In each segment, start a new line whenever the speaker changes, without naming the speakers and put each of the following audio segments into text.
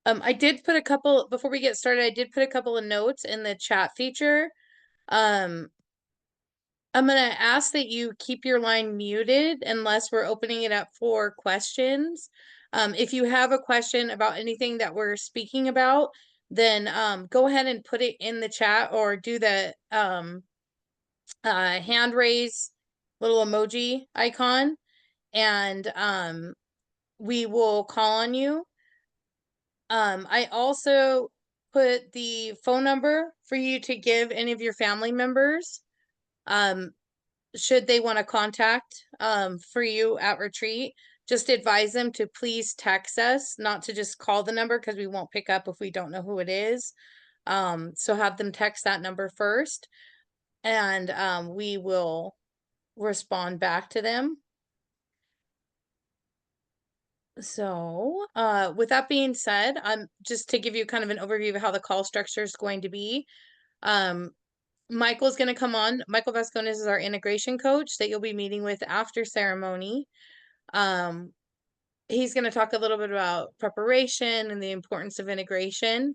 I did put a couple, before we get started, I did put a couple of notes in the chat feature. Um, I'm gonna ask that you keep your line muted unless we're opening it up for questions. If you have a question about anything that we're speaking about, then go ahead and put it in the chat or do the hand raise little emoji icon, and we will call on you. I also put the phone number for you to give any of your family members, should they want to contact for you at retreat. Just advise them to please text us, not to just call the number because we won't pick up if we don't know who it is. So have them text that number first, and we will respond back to them. So, with that being said, just to give you kind of an overview of how the call structure is going to be. Michael's going to come on. Michael Vascones is our integration coach that you'll be meeting with after ceremony. He's going to talk a little bit about preparation and the importance of integration.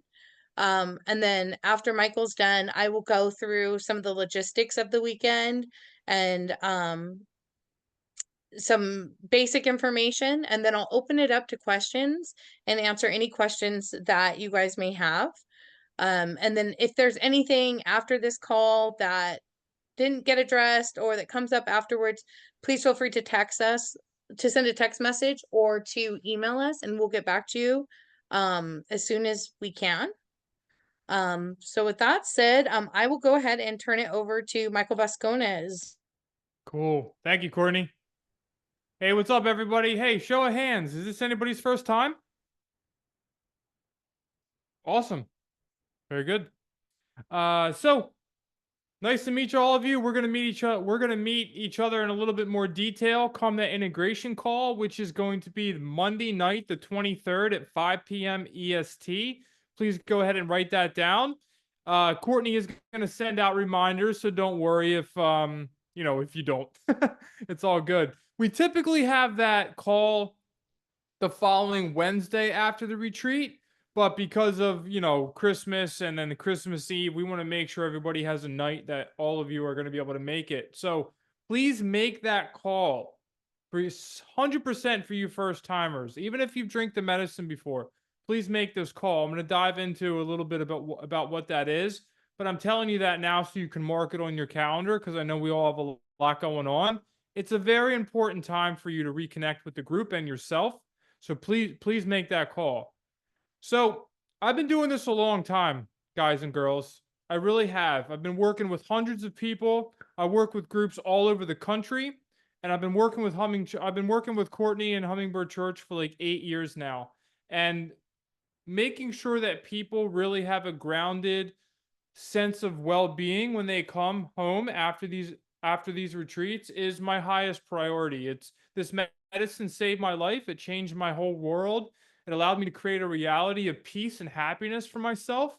And then after Michael's done, I will go through some of the logistics of the weekend and some basic information, and then I'll open it up to questions and answer any questions that you guys may have. And then if there's anything after this call that didn't get addressed or that comes up afterwards, please feel free to text us, to send a text message or to email us, and we'll get back to you as soon as we can. So with that said, I will go ahead and turn it over to Michael Vascones.
Cool. Thank you, Courtney. Hey, what's up, everybody? Hey, show of hands. Is this anybody's first time? Awesome. Very good. So nice to meet all of you. We're gonna meet each other. We're gonna meet each other in a little bit more detail come that integration call, which is going to be Monday night, the 23rd at 5 p.m. EST. Please go ahead and write that down. Courtney is gonna send out reminders, so don't worry if if you don't. It's all good. We typically have that call the following Wednesday after the retreat. But because of, Christmas and then the Christmas Eve, we want to make sure everybody has a night that all of you are going to be able to make it. So please make that call for 100% for you first timers. Even if you've drank the medicine before, please make this call. I'm going to dive into a little bit about what that is. But I'm telling you that now so you can mark it on your calendar because I know we all have a lot going on. It's a very important time for you to reconnect with the group and yourself. So please make that call. So I've been doing this a long time, guys and girls. I really have. I've been working with hundreds of people. I work with groups all over the country, and I've been working with Courtney and Hummingbird Church for like 8 years now, and making sure that people really have a grounded sense of well-being when they come home after these retreats is my highest priority. It's this medicine saved my life. It changed my whole world. It allowed me to create a reality of peace and happiness for myself.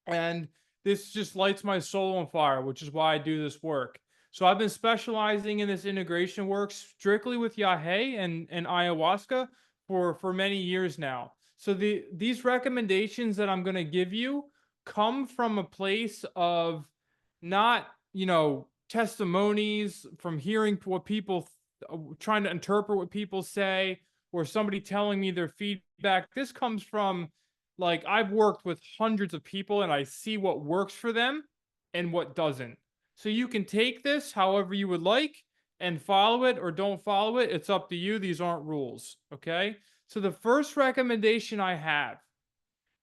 And this just lights my soul on fire, which is why I do this work. So I've been specializing in this integration work strictly with Yahe and ayahuasca for many years now. So these recommendations that I'm going to give you come from a place of not, testimonies from hearing what people trying to interpret what people say or somebody telling me their feedback. This comes from, like, I've worked with hundreds of people and I see what works for them and what doesn't. So you can take this however you would like and follow it or don't follow it. It's up to you. These aren't rules. Okay. So the first recommendation I have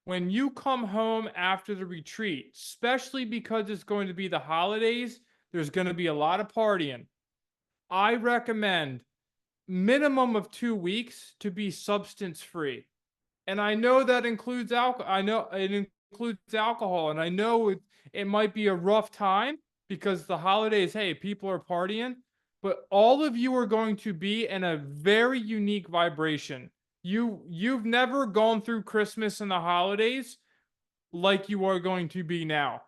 when you come home after the retreat, especially because it's going to be the holidays, there's going to be a lot of partying. I recommend minimum of 2 weeks to be substance free. And I know that includes alcohol. I know it includes alcohol, and I know it might be a rough time because the holidays, hey, people are partying, but all of you are going to be in a very unique vibration. You've never gone through Christmas and the holidays like you are going to be now.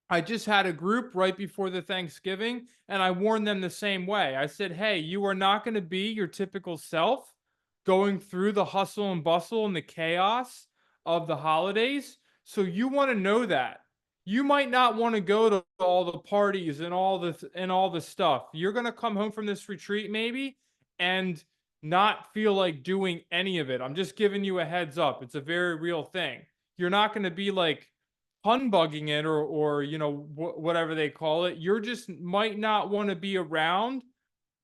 I just had a group right before the Thanksgiving, and I warned them the same way. I said, hey, you are not going to be your typical self going through the hustle and bustle and the chaos of the holidays. So you want to know that. You might not want to go to all the parties and all the stuff. You're going to come home from this retreat maybe and not feel like doing any of it. I'm just giving you a heads up. It's a very real thing. You're not going to be like hunbugging it or whatever they call it. You're just might not want to be around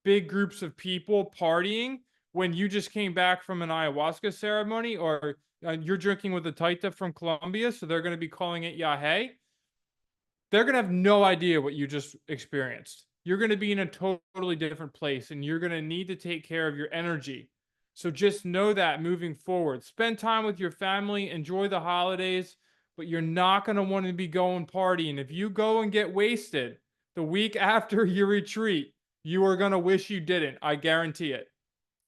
big groups of people partying when you just came back from an ayahuasca ceremony, or you're drinking with a taita from Colombia, so they're going to be calling it yahe. They're going to have no idea what you just experienced. You're going to be in a totally different place, and you're going to need to take care of your energy. So just know that moving forward. Spend time with your family, enjoy the holidays, but you're not going to want to be going partying. If you go and get wasted the week after your retreat, you are going to wish you didn't. I guarantee it.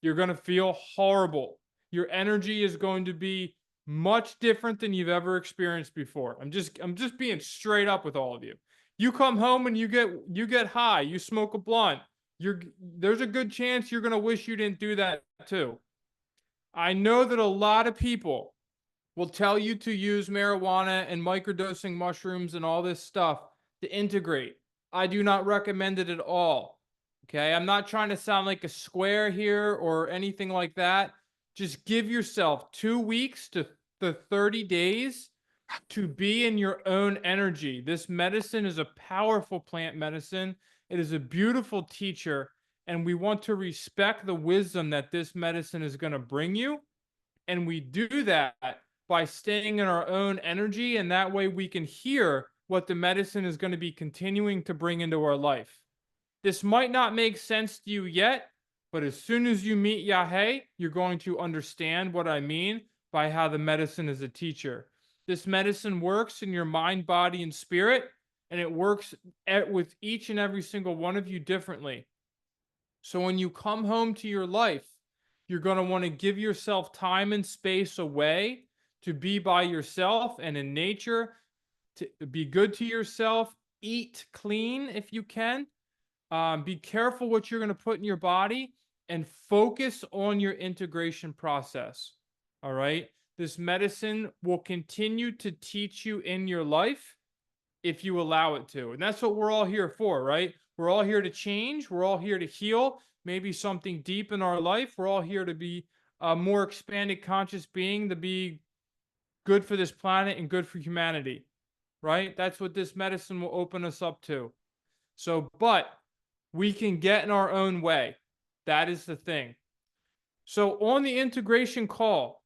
You're going to feel horrible. Your energy is going to be much different than you've ever experienced before. I'm just being straight up with all of you. You come home and you get high, you smoke a blunt. There's a good chance you're going to wish you didn't do that too. I know that a lot of people will tell you to use marijuana and microdosing mushrooms and all this stuff to integrate. I do not recommend it at all. Okay, I'm not trying to sound like a square here or anything like that. Just give yourself 2 weeks to the 30 days to be in your own energy. This medicine is a powerful plant medicine. It is a beautiful teacher, and we want to respect the wisdom that this medicine is going to bring you. And we do that by staying in our own energy, and that way we can hear what the medicine is going to be continuing to bring into our life. This might not make sense to you yet, but as soon as you meet Yahe, you're going to understand what I mean by how the medicine is a teacher. This medicine works in your mind, body, and spirit, and it works with each and every single one of you differently. So when you come home to your life, you're going to want to give yourself time and space away to be by yourself and in nature, to be good to yourself, eat clean if you can. Be careful what you're going to put in your body and focus on your integration process. All right. This medicine will continue to teach you in your life if you allow it to. And that's what we're all here for, right? We're all here to change. We're all here to heal maybe something deep in our life. We're all here to be a more expanded conscious being, to be good for this planet and good for humanity, right? That's what this medicine will open us up to. So, but we can get in our own way. That is the thing. So on the integration call,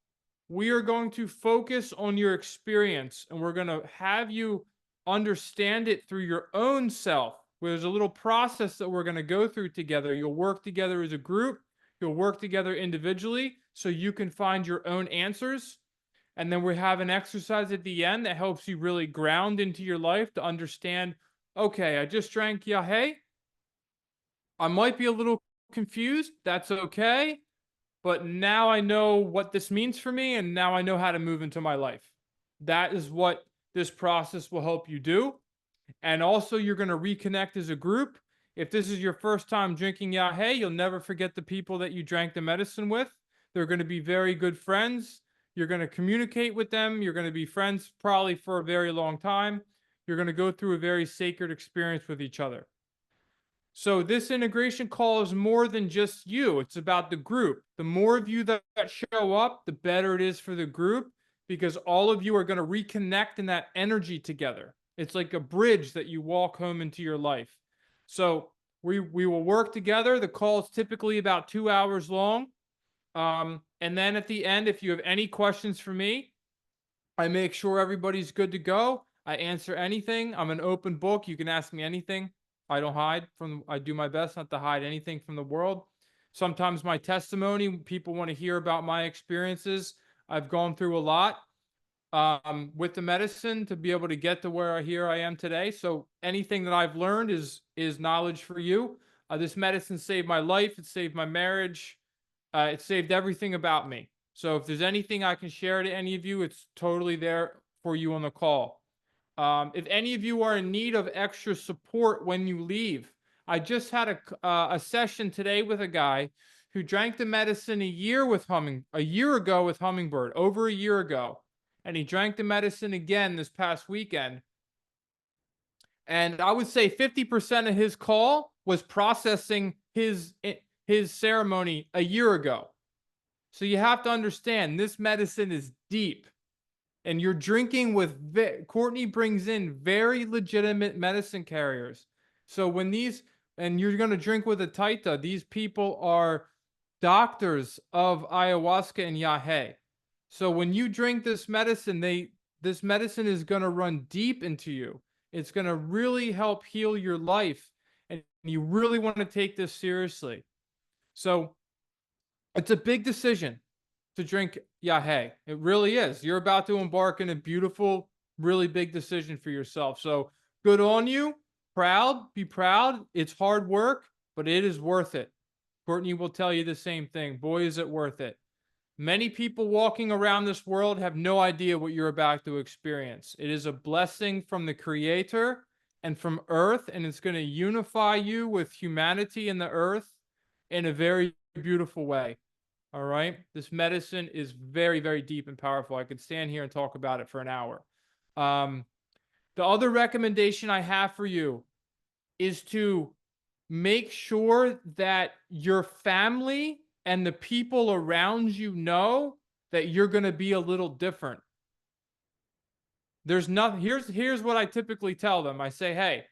we are going to focus on your experience, and we're going to have you understand it through your own self. There's a little process that we're going to go through together. You'll work together as a group. You'll work together individually so you can find your own answers. And then we have an exercise at the end that helps you really ground into your life to understand, okay, I just drank Yahe. I might be a little confused. That's okay. But now I know what this means for me, and now I know how to move into my life. That is what this process will help you do. And also, you're going to reconnect as a group. If this is your first time drinking Yahe, you'll never forget the people that you drank the medicine with. They're going to be very good friends. You're going to communicate with them. You're going to be friends probably for a very long time. You're going to go through a very sacred experience with each other. So this integration call is more than just you. It's about the group. The more of you that show up, the better it is for the group, because all of you are going to reconnect in that energy together. It's like a bridge that you walk home into your life. So we will work together. The call is typically about 2 hours long. And then at the end, if you have any questions for me, I make sure everybody's good to go. I answer anything. I'm an open book. You can ask me anything. I don't hide from, I do my best not to hide anything from the world. Sometimes my testimony, people want to hear about my experiences. I've gone through a lot with the medicine to be able to get to where I am today. So anything that I've learned is knowledge for you. This medicine saved my life. It saved my marriage. It saved everything about me. So if there's anything I can share to any of you, it's totally there for you on the call. If any of you are in need of extra support when you leave, I just had a session today with a guy who drank the medicine a year ago with Hummingbird, over a year ago. and he drank the medicine again this past weekend. And I would say 50% of his call was processing his ceremony a year ago. So you have to understand this medicine is deep, and you're drinking with Courtney brings in very legitimate medicine carriers. So when these, and you're going to drink with a taita, these people are doctors of ayahuasca and yahe. So when you drink this medicine, this medicine is going to run deep into you. It's going to really help heal your life, and you really want to take this seriously. So it's a big decision to drink yahe. It really is. You're about to embark in a beautiful, really big decision for yourself. So good on you. Proud. Be proud. It's hard work, but it is worth it. Courtney will tell you the same thing. Boy, is it worth it. Many people walking around this world have no idea what you're about to experience. It is a blessing from the Creator and from Earth, and it's going to unify you with humanity and the Earth in a very beautiful way. All right. This medicine is very, very deep and powerful. I could stand here and talk about it for an hour. The other recommendation I have for you is to make sure that your family and the people around you know that you're going to be a little different. There's nothing. Here's what I typically tell them. I say, hey,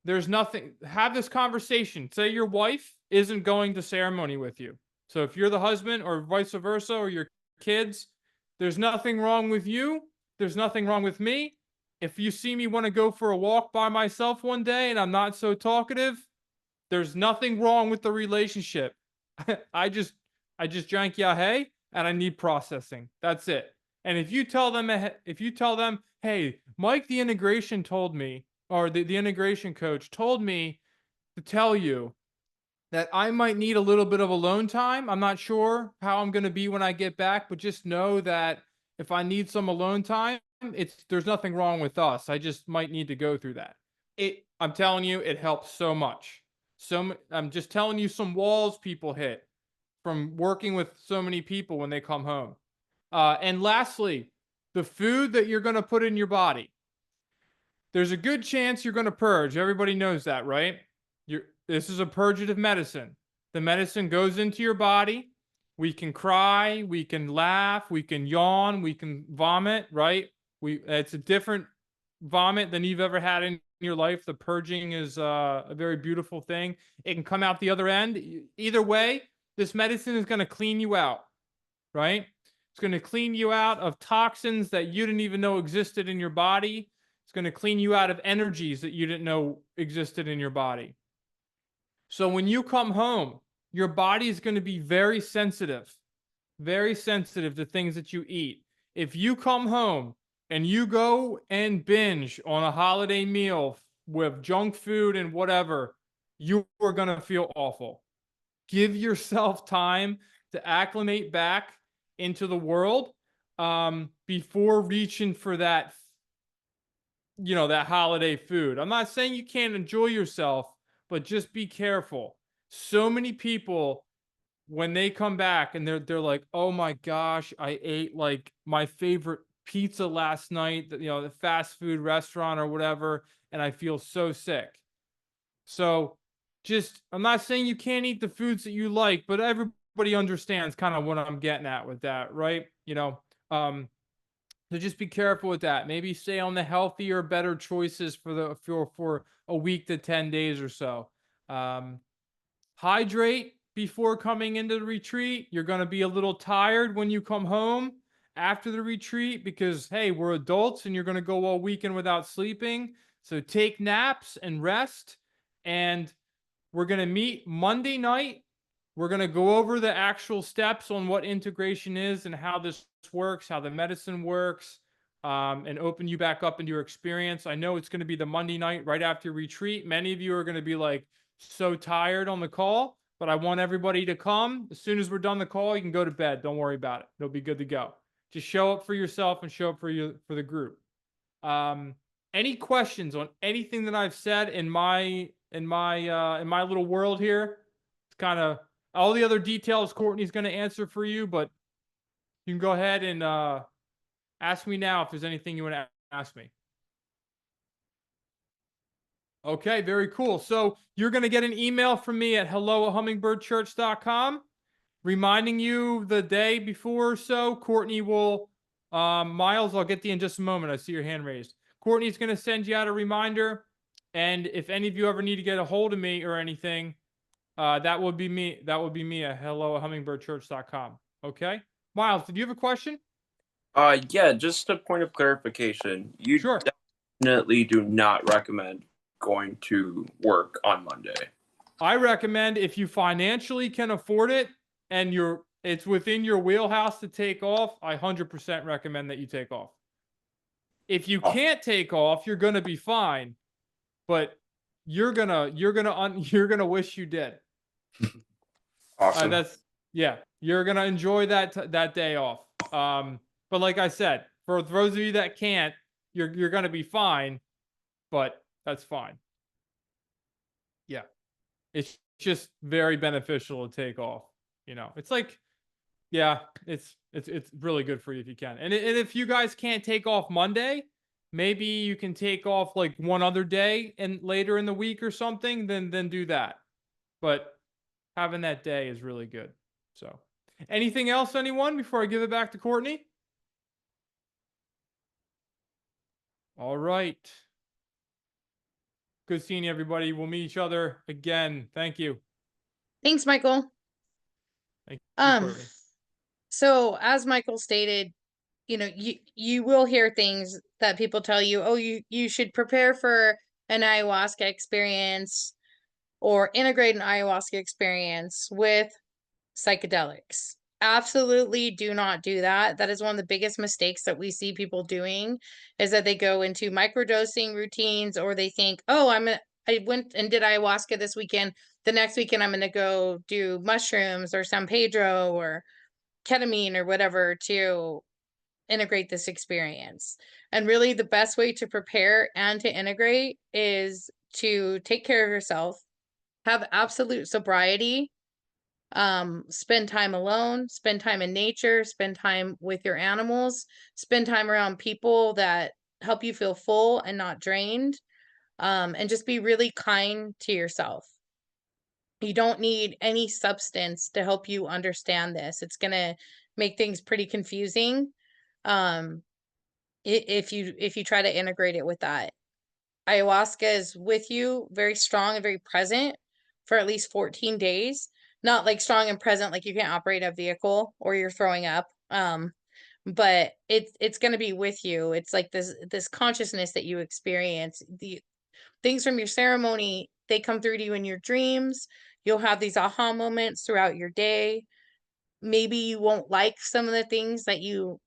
there's nothing. Have this conversation. Say your wife isn't going to ceremony with you. So if you're the husband or vice versa, or your kids, there's nothing wrong with you. There's nothing wrong with me. If you see me want to go for a walk by myself one day and I'm not so talkative, there's nothing wrong with the relationship. I just drank yahe and I need processing. That's it. And if you tell them, hey, Mike, the integration told me, or the integration coach told me to tell you that I might need a little bit of alone time. I'm not sure how I'm going to be when I get back, but just know that if I need some alone time, there's nothing wrong with us. I just might need to go through that. I'm telling you, it helps so much. I'm just telling you some walls people hit from working with so many people when they come home. And lastly, the food that you're going to put in your body. There's a good chance you're going to purge. Everybody knows that, right? This is a purgative medicine. The medicine goes into your body. We can cry, we can laugh, we can yawn, we can vomit, right? It's a different vomit than you've ever had in your life. The purging is a very beautiful thing. It can come out the other end. Either way, this medicine is going to clean you out, right? It's going to clean you out of toxins that you didn't even know existed in your body. It's going to clean you out of energies that you didn't know existed in your body. So when you come home, your body is going to be very sensitive to things that you eat. If you come home and you go and binge on a holiday meal with junk food and whatever, you are going to feel awful. Give yourself time to acclimate back into the world before reaching for that, that holiday food. I'm not saying you can't enjoy yourself, but just be careful. So many people, when they come back and they're like, oh my gosh, I ate like my favorite pizza last night, the fast food restaurant or whatever, and I feel so sick. So I'm not saying you can't eat the foods that you like, but everybody understands kind of what I'm getting at with that, right? So just be careful with that. Maybe stay on the healthier, better choices for a week to 10 days or so. Hydrate before coming into the retreat. You're going to be a little tired when you come home after the retreat because, hey, we're adults and you're going to go all weekend without sleeping. So take naps and rest. And we're going to meet Monday night. We're going to go over the actual steps on what integration is and how this works, how the medicine works, and open you back up into your experience. I know it's going to be the Monday night right after your retreat. Many of you are going to be like so tired on the call, but I want everybody to come. As soon as we're done the call, you can go to bed. Don't worry about it. It'll be good to go. Just show up for yourself and show up for the group. Any questions on anything that I've said in my little world here? It's kind of all the other details Courtney's going to answer for you, but you can go ahead and Ask me now if there's anything you want to ask me. Okay, very cool. So you're going to get an email from me at hello@hummingbirdchurch.com reminding you the day before or so. Courtney will, Miles, I'll get to you in just a moment. I see your hand raised. Courtney's going to send you out a reminder. And if any of you ever need to get a hold of me or anything, that would be me. That would be me at hello@hummingbirdchurch.com. Okay. Miles, did you have a question?
Yeah, just a point of clarification. You
Sure.
definitely do not recommend going to work on Monday.
I recommend if you financially can afford it and it's within your wheelhouse to take off, I 100% recommend that you take off. If you
Oh,
can't take off, you're going to be fine, but you're going to wish you did.
awesome.
That's yeah, you're going to enjoy that day off. But like I said, for those of you that can't, you're going to be fine, but that's fine. Yeah. It's just very beneficial to take off. It's like, yeah, it's really good for you if you can. And if you guys can't take off Monday, maybe you can take off like one other day and later in the week or something. Then do that. But having that day is really good. So, anything else, anyone, before I give it back to Courtney? All right. Good seeing you, everybody. We'll meet each other again. Thank you.
Thanks, Michael.
Thank you,
Um,
Courtney.
so as Michael stated, you will hear things that people tell you, oh, you should prepare for an ayahuasca experience or integrate an ayahuasca experience with psychedelics. Absolutely do not do that. That is one of the biggest mistakes that we see people doing, is that they go into microdosing routines, or they think, oh, I went and did ayahuasca this weekend. The next weekend I'm going to go do mushrooms or San Pedro or ketamine or whatever to integrate this experience. And really the best way to prepare and to integrate is to take care of yourself, have absolute sobriety, spend time alone, spend time in nature, spend time with your animals, spend time around people that help you feel full and not drained, and just be really kind to yourself. You don't need any substance to help you understand this. It's going to make things pretty confusing, um if you try to integrate it with that. Ayahuasca is with you, very strong and very present, for at least 14 days. Not like strong and present like you can't operate a vehicle or you're throwing up. But it's going to be with you. It's like this consciousness that you experience. The things from your ceremony, they come through to you in your dreams. You'll have these aha moments throughout your day. Maybe you won't like some of the things that you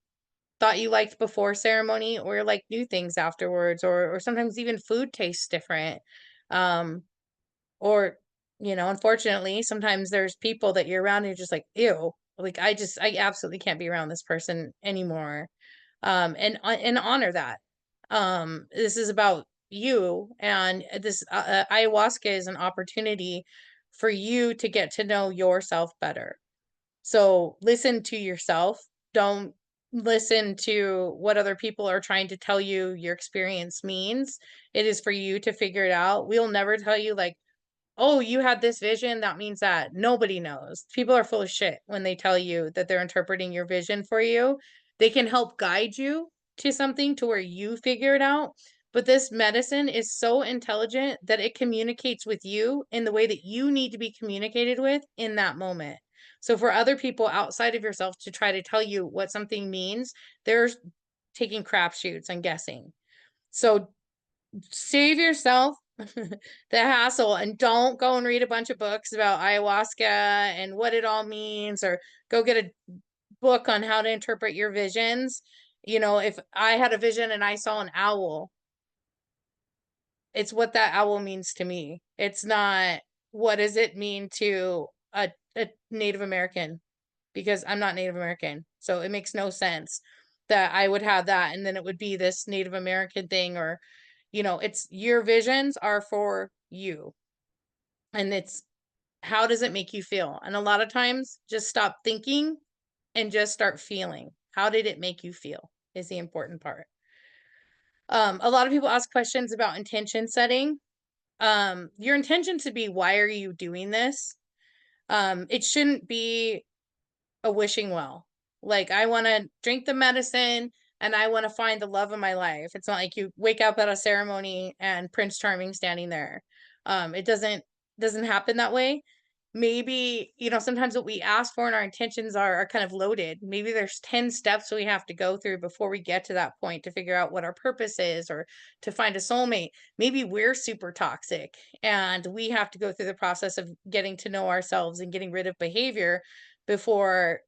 thought you liked before ceremony, or like new things afterwards, or sometimes even food tastes different. Um, or unfortunately, sometimes there's people that you're around and you're just like, ew, like I absolutely can't be around this person anymore. And honor that. This is about you, and this ayahuasca is an opportunity for you to get to know yourself better. So listen to yourself. Don't listen to what other people are trying to tell you your experience means. It is for you to figure it out. We'll never tell you, like, oh, you had this vision. That means that. Nobody knows. People are full of shit when they tell you that they're interpreting your vision for you. They can help guide you to something to where you figure it out. But this medicine is so intelligent that it communicates with you in the way that you need to be communicated with in that moment. So for other people outside of yourself to try to tell you what something means, they're taking crapshoots and guessing. So save yourself the hassle and don't go and read a bunch of books about ayahuasca and what it all means, or go get a book on how to interpret your visions. If I had a vision and I saw an owl, it's what that owl means to me. It's not what does it mean to a Native American, because I'm not Native American. So it makes no sense that I would have that and then it would be this Native American thing, or it's your visions are for you. And it's how does it make you feel? And a lot of times just stop thinking and just start feeling. How did it make you feel? is the important part. A lot of people ask questions about intention setting. Your intention should be, why are you doing this? It shouldn't be a wishing well. Like, I want to drink the medicine and I want to find the love of my life. It's not like you wake up at a ceremony and Prince Charming standing there. It doesn't happen that way. Maybe, sometimes what we ask for and our intentions are kind of loaded. Maybe there's 10 steps we have to go through before we get to that point to figure out what our purpose is or to find a soulmate. Maybe we're super toxic and we have to go through the process of getting to know ourselves and getting rid of behavior before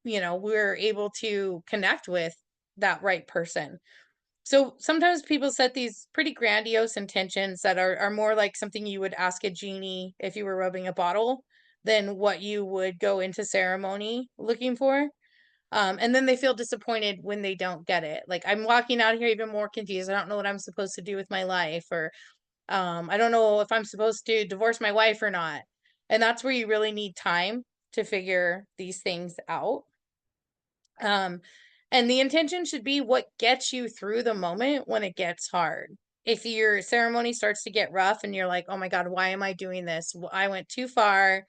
we're able to connect with that right person. So sometimes people set these pretty grandiose intentions that are more like something you would ask a genie if you were rubbing a bottle than what you would go into ceremony looking for. And then they feel disappointed when they don't get it. Like, I'm walking out here even more confused. I don't know what I'm supposed to do with my life, or I don't know if I'm supposed to divorce my wife or not. And that's where you really need time to figure these things out. And the intention should be what gets you through the moment when it gets hard. If your ceremony starts to get rough and you're like, oh my God, why am I doing this? I went too far.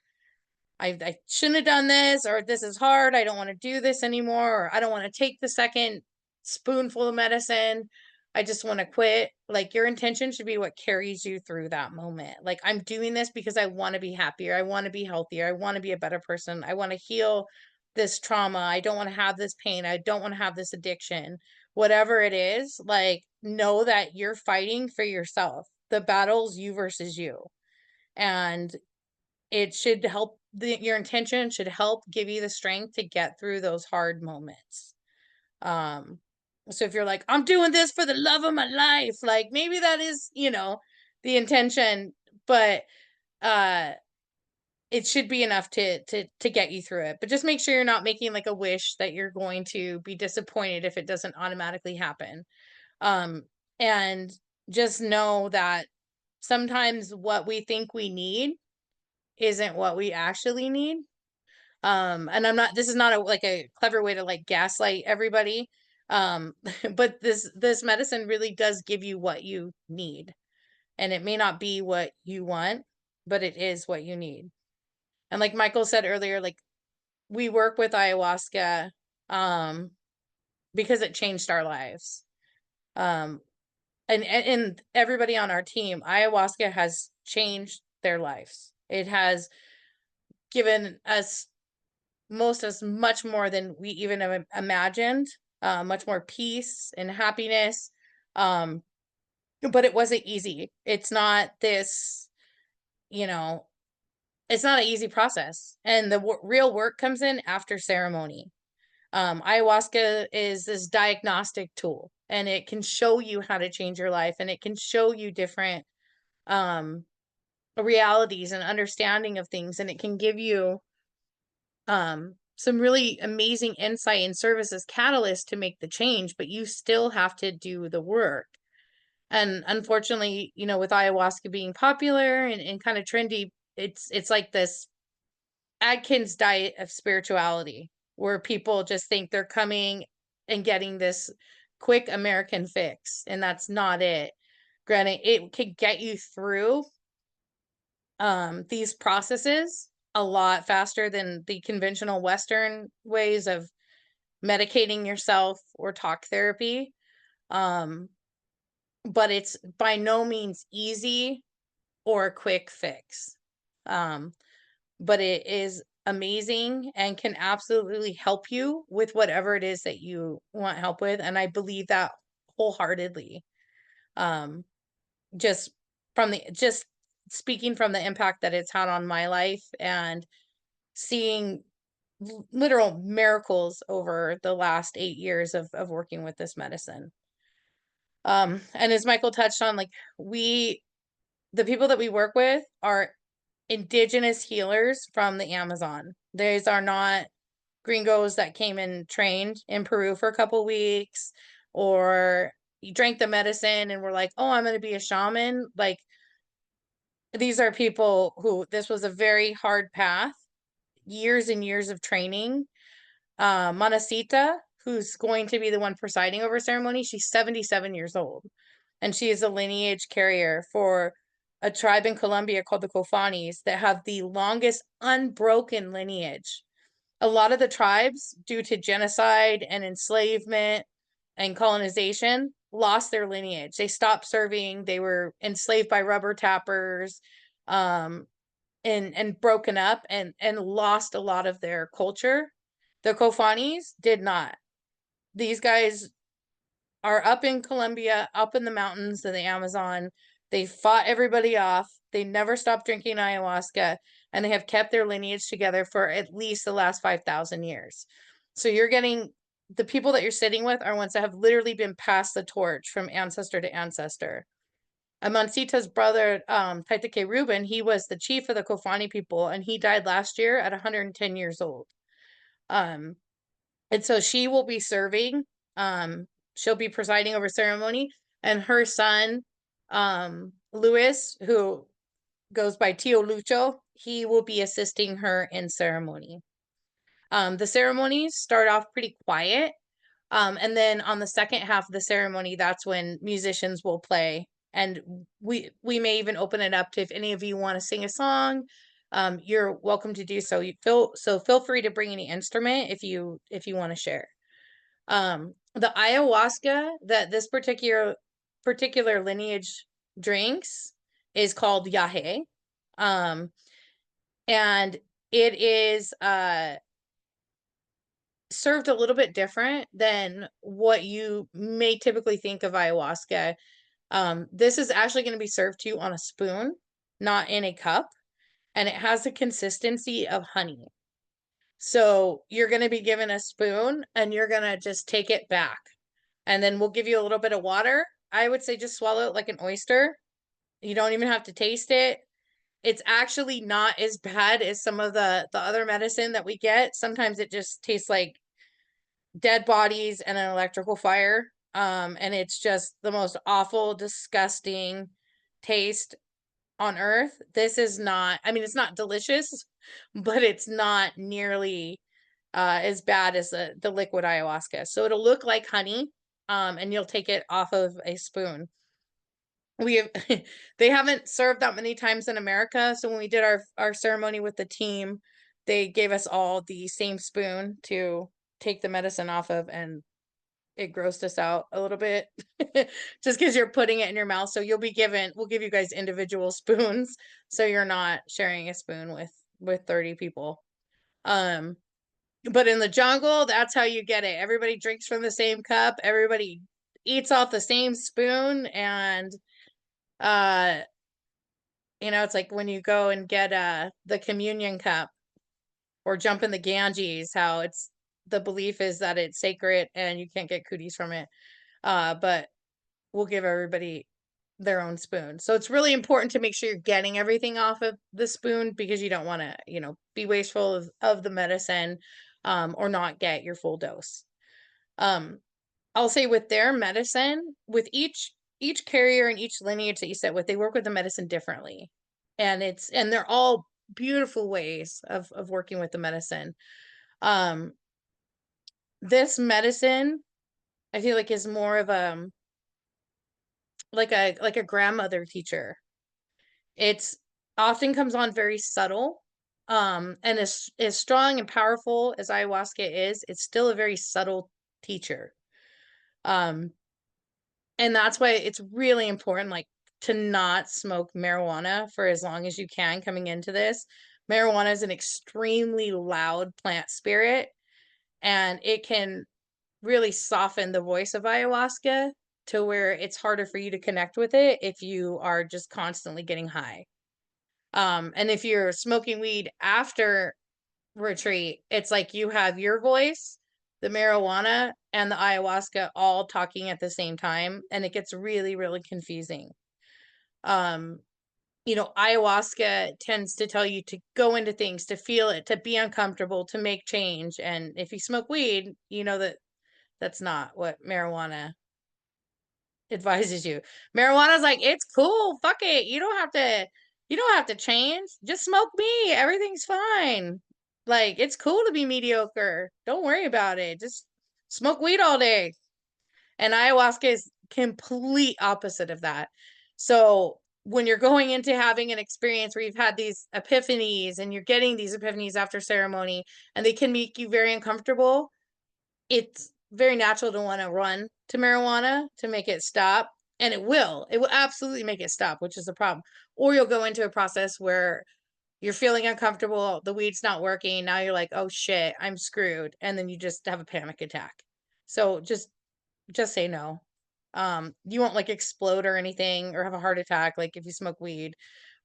I shouldn't have done this, or this is hard. I don't want to do this anymore, or I don't want to take the second spoonful of medicine. I just want to quit. Like, your intention should be what carries you through that moment. Like, I'm doing this because I want to be happier. I want to be healthier. I want to be a better person. I want to heal this trauma. I don't want to have this pain. I don't want to have this addiction. Whatever it is, like, know that you're fighting for yourself. The battle's you versus you. And it should help, your intention should help give you the strength to get through those hard moments. So if you're like, I'm doing this for the love of my life, like, maybe that is, the intention, but it should be enough to get you through it. But just make sure you're not making like a wish that you're going to be disappointed if it doesn't automatically happen. And just know that sometimes what we think we need isn't what we actually need. And this is not a clever way to like gaslight everybody. But this medicine really does give you what you need. And it may not be what you want, but it is what you need. And like Michael said earlier, like, we work with ayahuasca because it changed our lives. And everybody on our team, ayahuasca has changed their lives. It has given us much more than we even have imagined, much more peace and happiness. But it wasn't easy. It's not this, it's not an easy process. And the real work comes in after ceremony. Ayahuasca is this diagnostic tool, and it can show you how to change your life, and it can show you different realities and understanding of things, and it can give you some really amazing insight and service as catalyst to make the change, but you still have to do the work. And unfortunately, with ayahuasca being popular and kind of trendy, it's like this Atkins diet of spirituality, where people just think they're coming and getting this quick American fix, and that's not it. Granted, it could get you through these processes a lot faster than the conventional Western ways of medicating yourself or talk therapy. But it's by no means easy or a quick fix. But it is amazing and can absolutely help you with whatever it is that you want help with. And I believe that wholeheartedly. Just speaking from the impact that it's had on my life and seeing literal miracles over the last 8 years of working with this medicine. And as Michael touched on, like, the people that we work with are indigenous healers from the Amazon. These are not gringos that came and trained in Peru for a couple weeks, or you drank the medicine and were like, oh, I'm going to be a shaman. Like, these are people who, this was a very hard path, years and years of training. Manacita, who's going to be the one presiding over ceremony, she's 77 years old. And she is a lineage carrier for a tribe in Colombia called the Kofanis that have the longest unbroken lineage. A lot of the tribes, due to genocide and enslavement and colonization, lost their lineage. They stopped serving. They were enslaved by rubber tappers, and broken up and lost a lot of their culture. The Kofanis did not. These guys are up in Colombia, up in the mountains of the Amazon. They fought everybody off. They never stopped drinking ayahuasca, and they have kept their lineage together for at least the last 5,000 years. So you're getting the people that you're sitting with are ones that have literally been passed the torch from ancestor to ancestor. Amancita's brother, Taitake Rubin, he was the chief of the Kofani people, and he died last year at 110 years old. And so she will be serving. She'll be presiding over ceremony, and her son, Luis, who goes by Tio Lucho, he will be assisting her in ceremony. The ceremonies start off pretty quiet. And then on the second half of the ceremony, that's when musicians will play. And we may even open it up to, if any of you want to sing a song, you're welcome to do so. Feel free to bring any instrument if you want to share. The ayahuasca that this particular lineage drinks is called yahe. And it is served a little bit different than what you may typically think of ayahuasca. This is actually going to be served to you on a spoon, not in a cup, and it has the consistency of honey. So you're going to be given a spoon and you're going to just take it back. And then we'll give you a little bit of water. I would say just swallow it like an oyster. You don't even have to taste it. It's actually not as bad as some of the other medicine that we get. Sometimes it just tastes like dead bodies and an electrical fire. And it's just the most awful, disgusting taste on earth. This is not, I mean, it's not delicious, but it's not nearly as bad as the liquid ayahuasca. So it'll look like honey, and you'll take it off of a spoon. We have they haven't served that many times in America. So when we did our ceremony with the team, they gave us all the same spoon to take the medicine off of, and it grossed us out a little bit just because you're putting it in your mouth. So we'll give you guys individual spoons, so you're not sharing a spoon with 30 people. But in the jungle, that's how you get it. Everybody drinks from the same cup, everybody eats off the same spoon, and it's like when you go and get the communion cup or jump in the Ganges, how it's the belief is that it's sacred and you can't get cooties from it. But we'll give everybody their own spoon. So it's really important to make sure you're getting everything off of the spoon, because you don't want to, be wasteful of the medicine, or not get your full dose. I'll say with their medicine, with each carrier and each lineage that you sit with, they work with the medicine differently. And they're all beautiful ways of working with the medicine. This medicine, I feel like, is more of like a grandmother teacher. It's often comes on very subtle, and as strong and powerful as ayahuasca is, it's still a very subtle teacher. And that's why it's really important, like, to not smoke marijuana for as long as you can coming into this. Marijuana is an extremely loud plant spirit, and it can really soften the voice of ayahuasca to where it's harder for you to connect with it if you are just constantly getting high. And if you're smoking weed after retreat, it's like you have your voice, the marijuana, and the ayahuasca all talking at the same time, and it gets really, really confusing. Ayahuasca tends to tell you to go into things, to feel it, to be uncomfortable, to make change. And if you smoke weed, you know that that's not what marijuana advises you. Marijuana's like, it's cool, fuck it. You don't have to change. Just smoke me. Everything's fine. Like, it's cool to be mediocre. Don't worry about it. Just smoke weed all day. And ayahuasca is complete opposite of that. So when you're going into having an experience where you've had these epiphanies and you're getting these epiphanies after ceremony and they can make you very uncomfortable, it's very natural to want to run to marijuana to make it stop. And it will absolutely make it stop, which is the problem. Or you'll go into a process where you're feeling uncomfortable, the weed's not working. Now you're like, oh shit, I'm screwed. And then you just have a panic attack. So just say no. You won't like explode or anything or have a heart attack like if you smoke weed.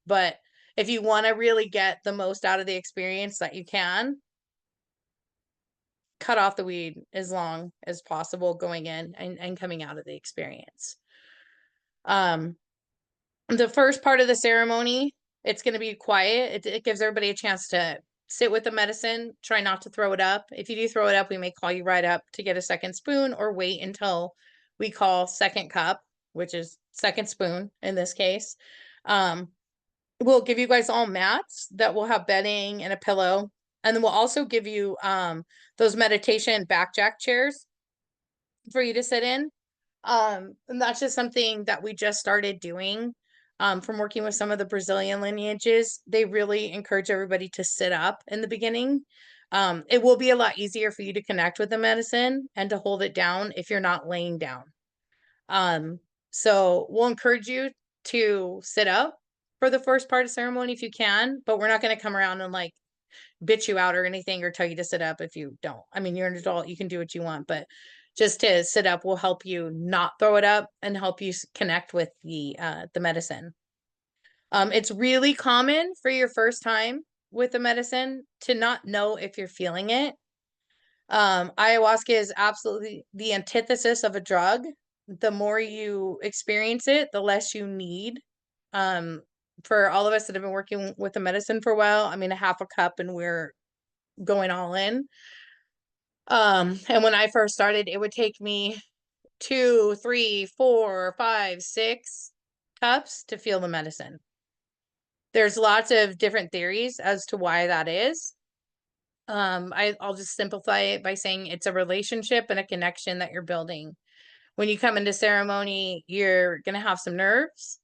But if you want to really get the most out of the experience that you can, cut off the weed as long as possible going in and coming out of the experience. The first part of the ceremony, it's going to be quiet. It gives everybody a chance to sit with the medicine, try not to throw it up. If you do throw it up, we may call you right up to get a second spoon or wait until we call second cup, which is second spoon in this case. We'll give you guys all mats that will have bedding and a pillow. And then we'll also give you those meditation backjack chairs for you to sit in. And that's just something that we just started doing from working with some of the Brazilian lineages. They really encourage everybody to sit up in the beginning. It will be a lot easier for you to connect with the medicine and to hold it down if you're not laying down. So we'll encourage you to sit up for the first part of ceremony if you can, but we're not going to come around and like bitch you out or anything or tell you to sit up if you don't. I mean, you're an adult, you can do what you want, but just to sit up will help you not throw it up and help you connect with the medicine. It's really common for your first time with the medicine to not know if you're feeling it. Ayahuasca is absolutely the antithesis of a drug. The more you experience it, the less you need. For all of us that have been working with the medicine for a while, I mean, a half a cup and we're going all in. And when I first started, it would take me 2, 3, 4, 5, 6 cups to feel the medicine. There's lots of different theories as to why that is. I'll just simplify it by saying it's a relationship and a connection that you're building. When you come into ceremony, you're going to have some nerves.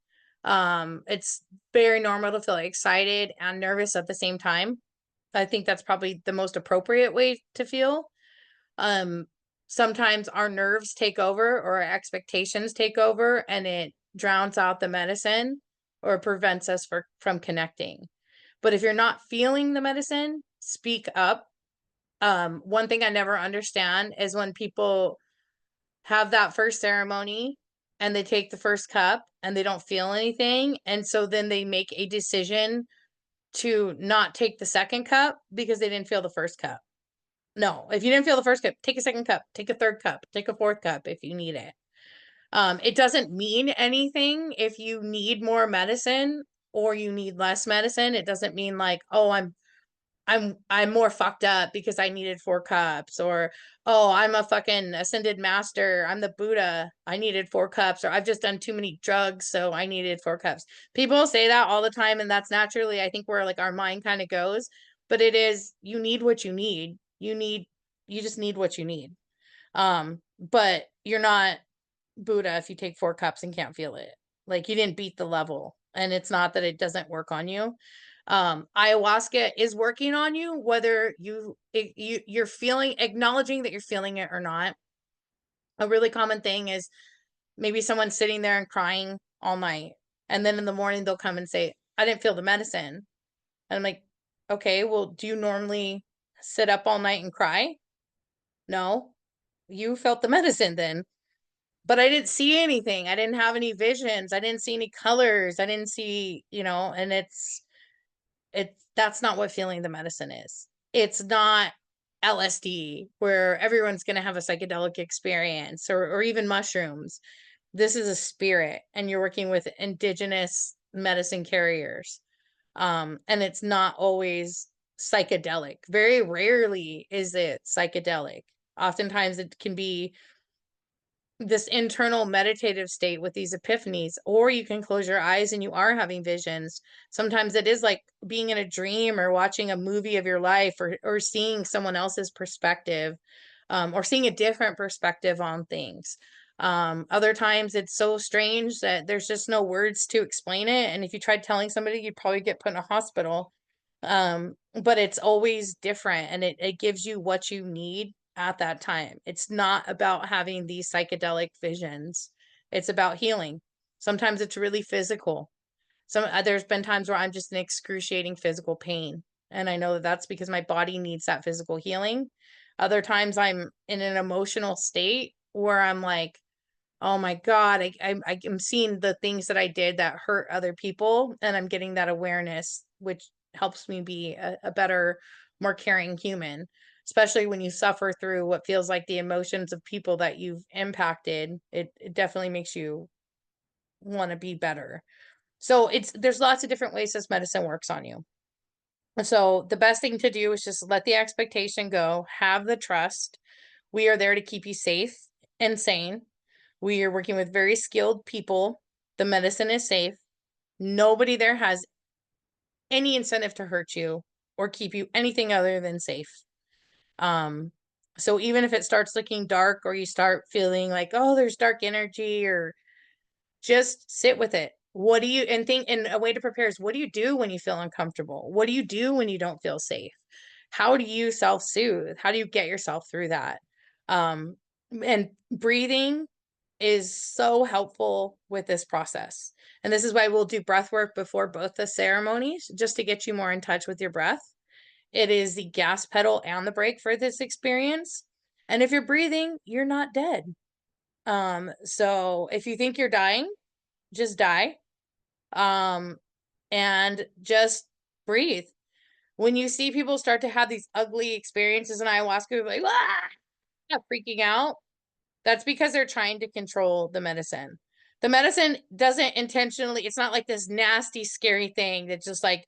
It's very normal to feel excited and nervous at the same time. I think that's probably the most appropriate way to feel. Sometimes our nerves take over or our expectations take over and it drowns out the medicine or prevents us from connecting. But if you're not feeling the medicine, speak up. One thing I never understand is when people have that first ceremony and they take the first cup and they don't feel anything. And so then they make a decision to not take the second cup because they didn't feel the first cup. No, if you didn't feel the first cup, take a second cup, take a third cup, take a fourth cup if you need it. It doesn't mean anything if you need more medicine or you need less medicine. It doesn't mean like, oh, I'm more fucked up because I needed 4 cups, or oh, I'm a fucking ascended master, I'm the Buddha, I needed 4 cups, or I've just done too many drugs, so I needed 4 cups. People say that all the time, and that's naturally, I think, where like our mind kind of goes. But it is, you need what you need. You just need what you need. But you're not Buddha if you take 4 cups and can't feel it. Like, you didn't beat the level, and it's not that it doesn't work on you. Ayahuasca is working on you, whether you're acknowledging that you're feeling it or not. A really common thing is maybe someone's sitting there and crying all night, and then in the morning they'll come and say, I didn't feel the medicine. And I'm like, okay, well, do you normally sit up all night and cry? No, you felt the medicine then. But I didn't see anything. I didn't have any visions. I didn't see any colors. I didn't see, and that's not what feeling the medicine is. It's not LSD where everyone's going to have a psychedelic experience, or even mushrooms. This is a spirit, and you're working with indigenous medicine carriers. And it's not always psychedelic. Very rarely is it psychedelic. Oftentimes it can be this internal meditative state with these epiphanies, or you can close your eyes and you are having visions. Sometimes it is like being in a dream or watching a movie of your life, or seeing someone else's perspective. or seeing a different perspective on things. Other times it's so strange that there's just no words to explain it. And if you tried telling somebody, you'd probably get put in a hospital. But it's always different, and it gives you what you need at that time. It's not about having these psychedelic visions. It's about healing. Sometimes it's really physical. There's been times where I'm just in excruciating physical pain, and I know that that's because my body needs that physical healing. Other times I'm in an emotional state where I'm like, oh my God, I'm seeing the things that I did that hurt other people, and I'm getting that awareness, which helps me be a better, more caring human, especially when you suffer through what feels like the emotions of people that you've impacted. It definitely makes you want to be better. So there's lots of different ways this medicine works on you. So the best thing to do is just let the expectation go, have the trust. We are there to keep you safe and sane. We are working with very skilled people. The medicine is safe. Nobody there has any incentive to hurt you or keep you anything other than safe. So even if it starts looking dark, or you start feeling like, oh, there's dark energy, or just sit with it. What do you, and a way to prepare is, what do you do when you feel uncomfortable? What do you do when you don't feel safe? How do you self-soothe? How do you get yourself through that? And breathing is so helpful with this process. And this is why we'll do breath work before both the ceremonies, just to get you more in touch with your breath. It is the gas pedal and the brake for this experience. And if you're breathing, you're not dead. So if you think you're dying, just die. And just breathe. When you see people start to have these ugly experiences in ayahuasca, like, freaking out, that's because they're trying to control the medicine. The medicine doesn't intentionally, it's not like this nasty, scary thing that just like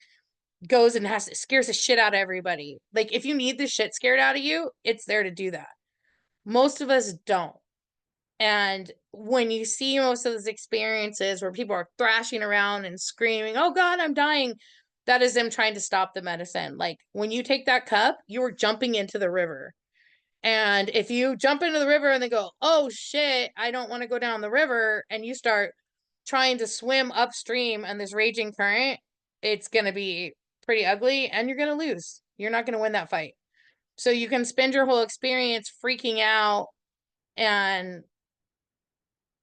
goes and scares the shit out of everybody. Like, if you need the shit scared out of you, it's there to do that. Most of us don't. And when you see most of those experiences where people are thrashing around and screaming, oh God, I'm dying, that is them trying to stop the medicine. Like, when you take that cup, you are jumping into the river. And if you jump into the river and they go, oh shit, I don't want to go down the river, and you start trying to swim upstream on this raging current, it's going to be pretty ugly, and you're going to lose. You're not going to win that fight. So you can spend your whole experience freaking out and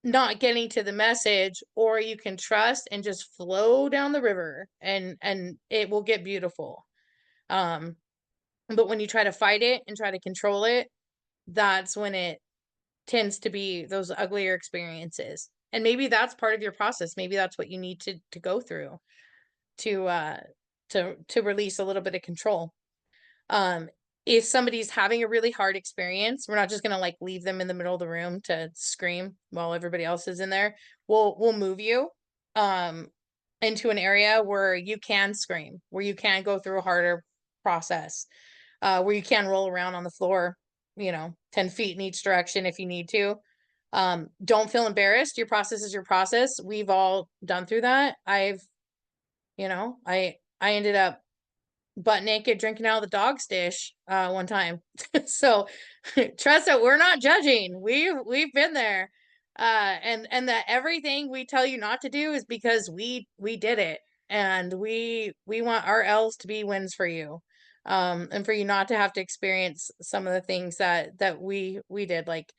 not getting to the message, or you can trust and just flow down the river, and it will get beautiful. But when you try to fight it and try to control it, that's when it tends to be those uglier experiences. And maybe that's part of your process. Maybe that's what you need to go through to release a little bit of control. If somebody's having a really hard experience, we're not just gonna like leave them in the middle of the room to scream while everybody else is in there. We'll move you into an area where you can scream, where you can go through a harder process, where you can roll around on the floor, 10 feet in each direction if you need to. Don't feel embarrassed. Your process is your process. We've all done through that. I ended up butt naked drinking out of the dog's dish one time. So trust that we're not judging. We've been there. And that everything we tell you not to do is because we did it, and we want our L's to be wins for you. And for you not to have to experience some of the things that we did, like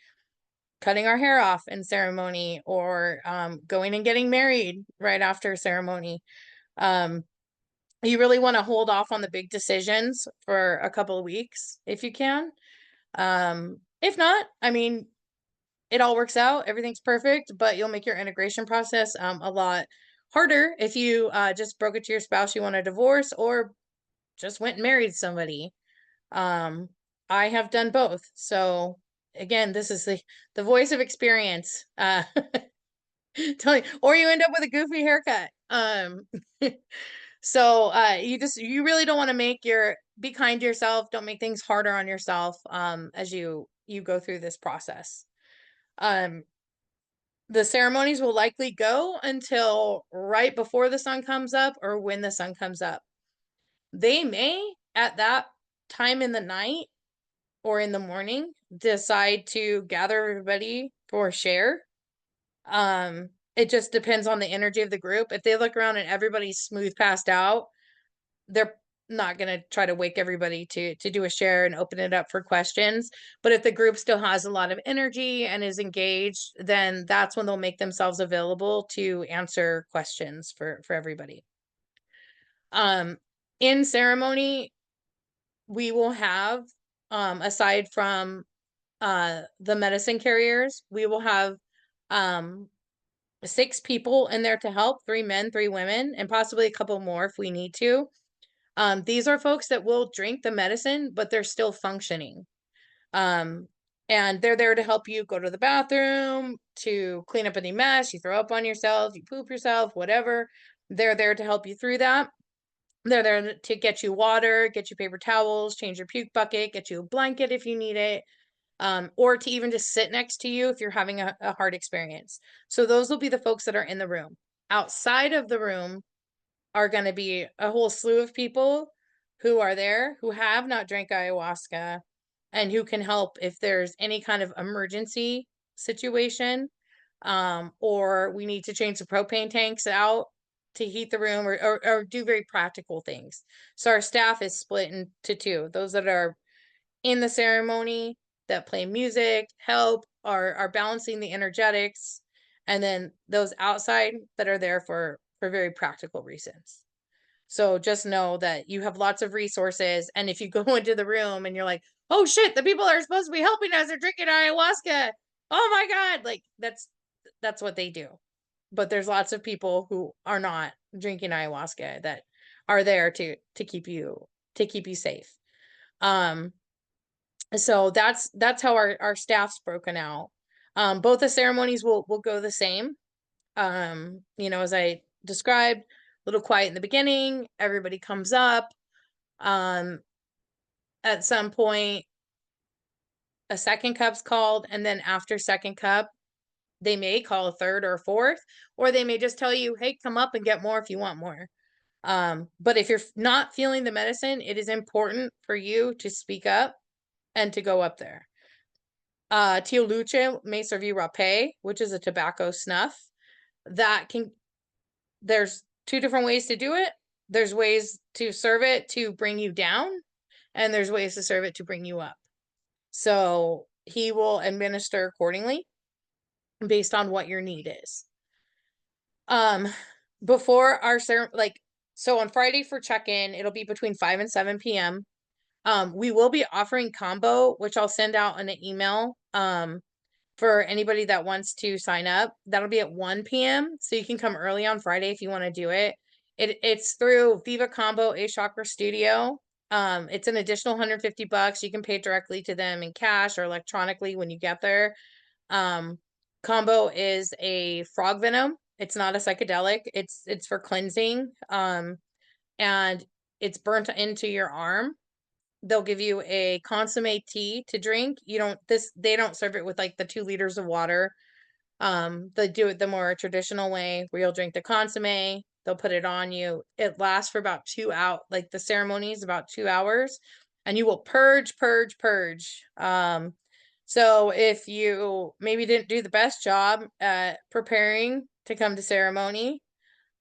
cutting our hair off in ceremony, or going and getting married right after ceremony. You really want to hold off on the big decisions for a couple of weeks if you can. If not, I mean, it all works out. Everything's perfect, but you'll make your integration process a lot harder if you just broke it to your spouse you want a divorce, or just went and married somebody. I have done both. So again, this is the voice of experience. Tell you, or you end up with a goofy haircut. So you really don't want to be kind to yourself. Don't make things harder on yourself as you go through this process. The ceremonies will likely go until right before the sun comes up, or when the sun comes up. They may, at that time in the night or in the morning, decide to gather everybody for a share. It just depends on the energy of the group. If they look around and everybody's smooth passed out, they're not going to try to wake everybody to do a share and open it up for questions. But if the group still has a lot of energy and is engaged, then that's when they'll make themselves available to answer questions for everybody. In ceremony, we will have, aside from the medicine carriers, we will have 6 people in there to help, 3 men, 3 women, and possibly a couple more if we need to. These are folks that will drink the medicine, but they're still functioning. And they're there to help you go to the bathroom, to clean up any mess, you throw up on yourself, you poop yourself, whatever. They're there to help you through that. They're there to get you water, get you paper towels, change your puke bucket, get you a blanket if you need it, or to even just sit next to you if you're having a hard experience. So those will be the folks that are in the room. Outside of the room are going to be a whole slew of people who are there, who have not drank ayahuasca, and who can help if there's any kind of emergency situation, or we need to change the propane tanks out to heat the room, or do very practical things. So our staff is split into 2. Those that are in the ceremony, that play music, help, are balancing the energetics, and then those outside that are there for very practical reasons. So just know that you have lots of resources, and if you go into the room and you're like, oh shit, the people that are supposed to be helping us are drinking ayahuasca, oh my god, like that's what they do. But there's lots of people who are not drinking ayahuasca that are there to keep you safe. So that's how our staff's broken out. Both the ceremonies will go the same. As I described, a little quiet in the beginning, everybody comes up. At some point, a second cup's called, and then after second cup, they may call a third or a fourth, or they may just tell you, hey, come up and get more if you want more. But if you're not feeling the medicine, it is important for you to speak up and to go up there. Tio Luce may serve you rapé, which is a tobacco snuff. There's 2 different ways to do it. There's ways to serve it to bring you down, and there's ways to serve it to bring you up. So he will administer accordingly based on what your need is. Before our so on Friday for check-in, it'll be between 5 and 7 p.m. We will be offering combo, which I'll send out in an email. For anybody that wants to sign up, that'll be at 1 p.m. So you can come early on Friday if you want to do it. It's through Viva Combo A Chakra Studio. It's an additional $150. You can pay directly to them in cash or electronically when you get there. Combo is a frog venom. It's not a psychedelic. It's for cleansing. And it's burnt into your arm. They'll give you a consomme tea to drink. They don't serve it with like the 2 liters of water. They do it the more traditional way where you'll drink the consomme, they'll put it on you. It lasts for about 2 hours, like the ceremony is about 2 hours, and you will purge. So if you maybe didn't do the best job at preparing to come to ceremony,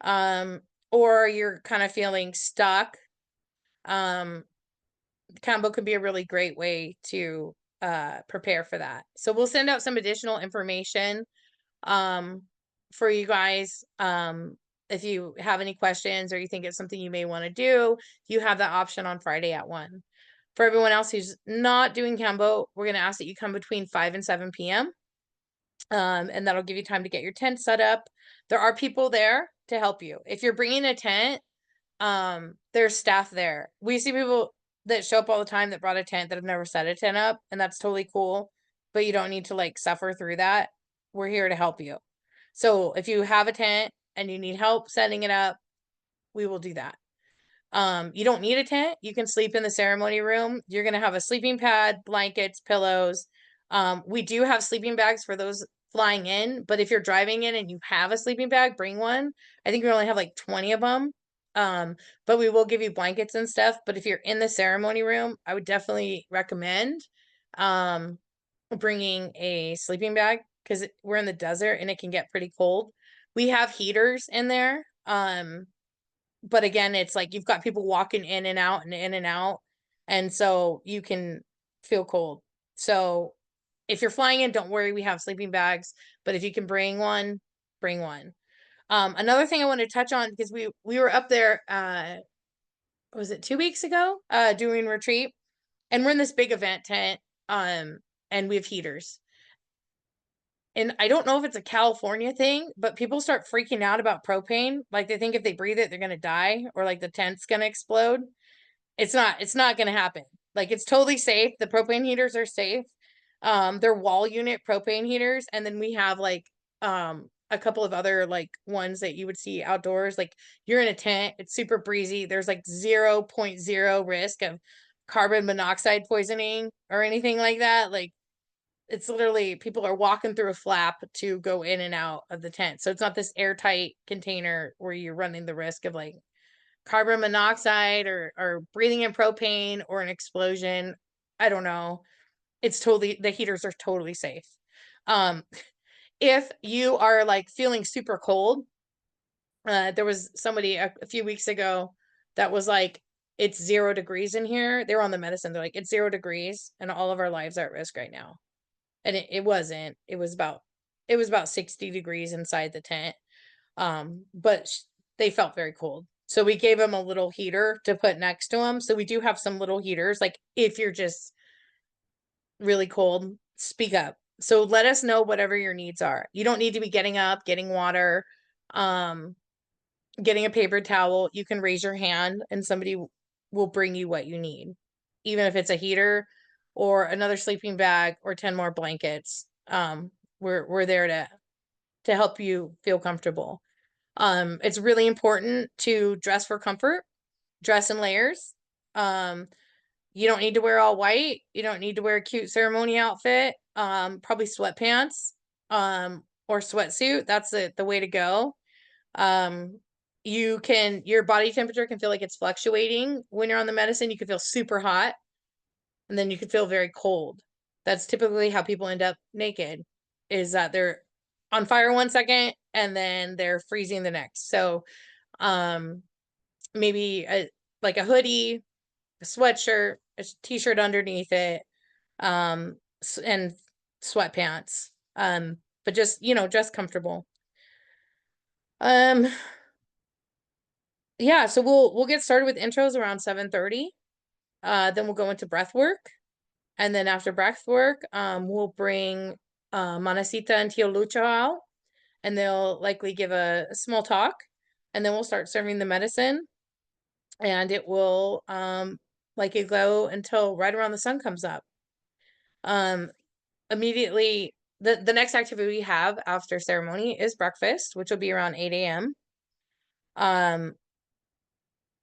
or you're kind of feeling stuck, combo could be a really great way to prepare for that. So we'll send out some additional information for you guys. If you have any questions or you think it's something you may want to do, you have that option on Friday at 1. For everyone else who's not doing combo, we're going to ask that you come between 5 and 7 p.m. And that'll give you time to get your tent set up. There are people there to help you. If you're bringing a tent, there's staff there. We see people that show up all the time that brought a tent that have never set a tent up, and that's totally cool, but you don't need to like suffer through that. We're here to help you. So if you have a tent and you need help setting it up, we will do that. You don't need a tent. You can sleep in the ceremony room. You're going to have a sleeping pad, blankets, pillows. We do have sleeping bags for those flying in, but if you're driving in and you have a sleeping bag, bring one. I think we only have like 20 of them. But we will give you blankets and stuff. But if you're in the ceremony room, I would definitely recommend bringing a sleeping bag because we're in the desert and it can get pretty cold. We have heaters in there. But again, it's like you've got people walking in and out and in and out. And so you can feel cold. So if you're flying in, don't worry, we have sleeping bags. But if you can bring one, bring one. Another thing I want to touch on, because we were up there was it 2 weeks ago? Doing retreat. And we're in this big event tent. And we have heaters. And I don't know if it's a California thing, but people start freaking out about propane. Like they think if they breathe it, they're gonna die, or like the tent's gonna explode. It's not gonna happen. Like it's totally safe. The propane heaters are safe. They're wall unit propane heaters, and then we have like a couple of other like ones that you would see outdoors. Like you're in a tent, it's super breezy. There's like 0.0 risk of carbon monoxide poisoning or anything like that. Like it's literally people are walking through a flap to go in and out of the tent. So it's not this airtight container where you're running the risk of like carbon monoxide or breathing in propane or an explosion. I don't know. It's totally, the heaters are totally safe. If you are like feeling super cold, there was somebody a few weeks ago that was like, it's 0 degrees in here. They were on the medicine. They're like, it's 0 degrees and all of our lives are at risk right now. And it wasn't. It was about 60 degrees inside the tent. But they felt very cold. So we gave them a little heater to put next to them. So we do have some little heaters. Like if you're just really cold, speak up. So let us know whatever your needs are. You don't need to be getting up, getting water, getting a paper towel. You can raise your hand and somebody will bring you what you need, even if it's a heater or another sleeping bag or 10 more blankets. We're there to help you feel comfortable. It's really important to dress for comfort, dress in layers. You don't need to wear all white. You don't need to wear a cute ceremony outfit. Probably sweatpants, or sweatsuit. That's the way to go. Your body temperature can feel like it's fluctuating when you're on the medicine. You can feel super hot and then you can feel very cold. That's typically how people end up naked, is that they're on fire 1 second and then they're freezing the next. So maybe like a hoodie, a sweatshirt, a t-shirt underneath it, and sweatpants. But just, dress comfortable. Yeah, so we'll get started with intros around 7:30. Then we'll go into breath work. And then after breath work, we'll bring Manacita and Tio Lucho out, and they'll likely give a small talk, and then we'll start serving the medicine, and it will likely go until right around the sun comes up. Immediately, the next activity we have after ceremony is breakfast, which will be around 8 a.m.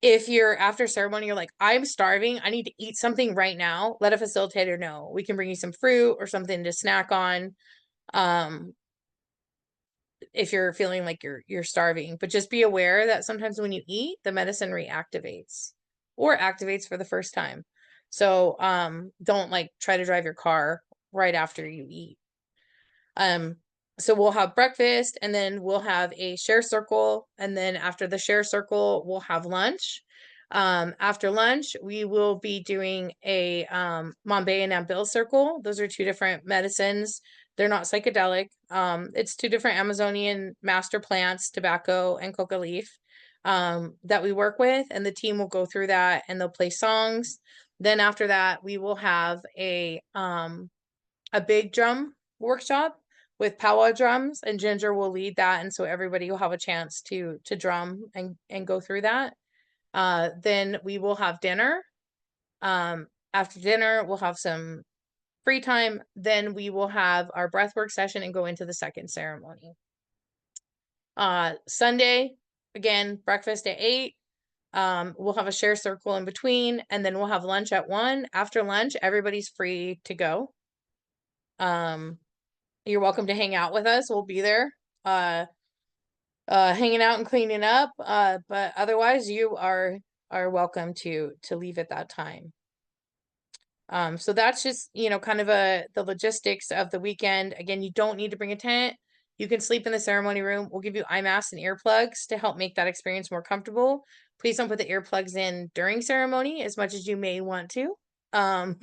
If you're after ceremony, you're like, I'm starving, I need to eat something right now, let a facilitator know. We can bring you some fruit or something to snack on. If you're feeling like you're starving, but just be aware that sometimes when you eat, the medicine reactivates or activates for the first time. So don't like try to drive your car right after you eat. So we'll have breakfast and then we'll have a share circle, and then after the share circle we'll have lunch. After lunch we will be doing a Mombay and Ambil circle. Those are 2 different medicines. They're not psychedelic. It's 2 different Amazonian master plants, tobacco and coca leaf, that we work with, and the team will go through that and they'll play songs. Then after that we will have a big drum workshop with powwow drums, and Ginger will lead that, and so everybody will have a chance to drum and go through that. Then we will have dinner. After dinner we'll have some free time. Then we will have our breathwork session and go into the second ceremony. Sunday, again, breakfast at 8. We'll have a share circle in between, and then we'll have lunch at 1. After lunch, everybody's free to go. You're welcome to hang out with us. We'll be there, hanging out and cleaning up. But otherwise you are welcome to leave at that time. So that's just, kind of the logistics of the weekend. Again, you don't need to bring a tent. You can sleep in the ceremony room. We'll give you eye masks and earplugs to help make that experience more comfortable. Please don't put the earplugs in during ceremony as much as you may want to. Um,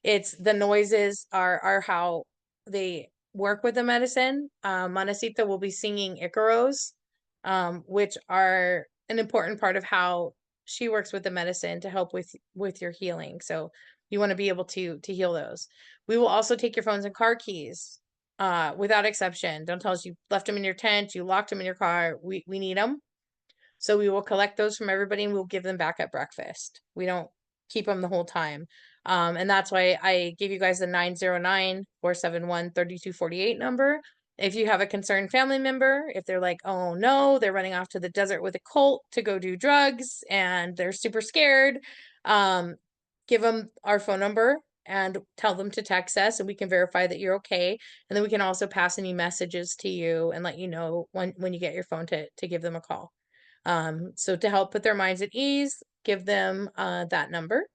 it's the noises are how they work with the medicine. Manacita will be singing Icaros, which are an important part of how she works with the medicine to help with your healing. So you want to be able to heal those. We will also take your phones and car keys, without exception. Don't tell us you left them in your tent, you locked them in your car. We need them. So we will collect those from everybody and we'll give them back at breakfast. We don't keep them the whole time. And that's why I gave you guys the 909-471-3248 number. If you have a concerned family member, if they're like, oh no, they're running off to the desert with a cult to go do drugs and they're super scared, give them our phone number and tell them to text us and we can verify that you're okay. And then we can also pass any messages to you and let you know when you get your phone to give them a call. So to help put their minds at ease, give them that number.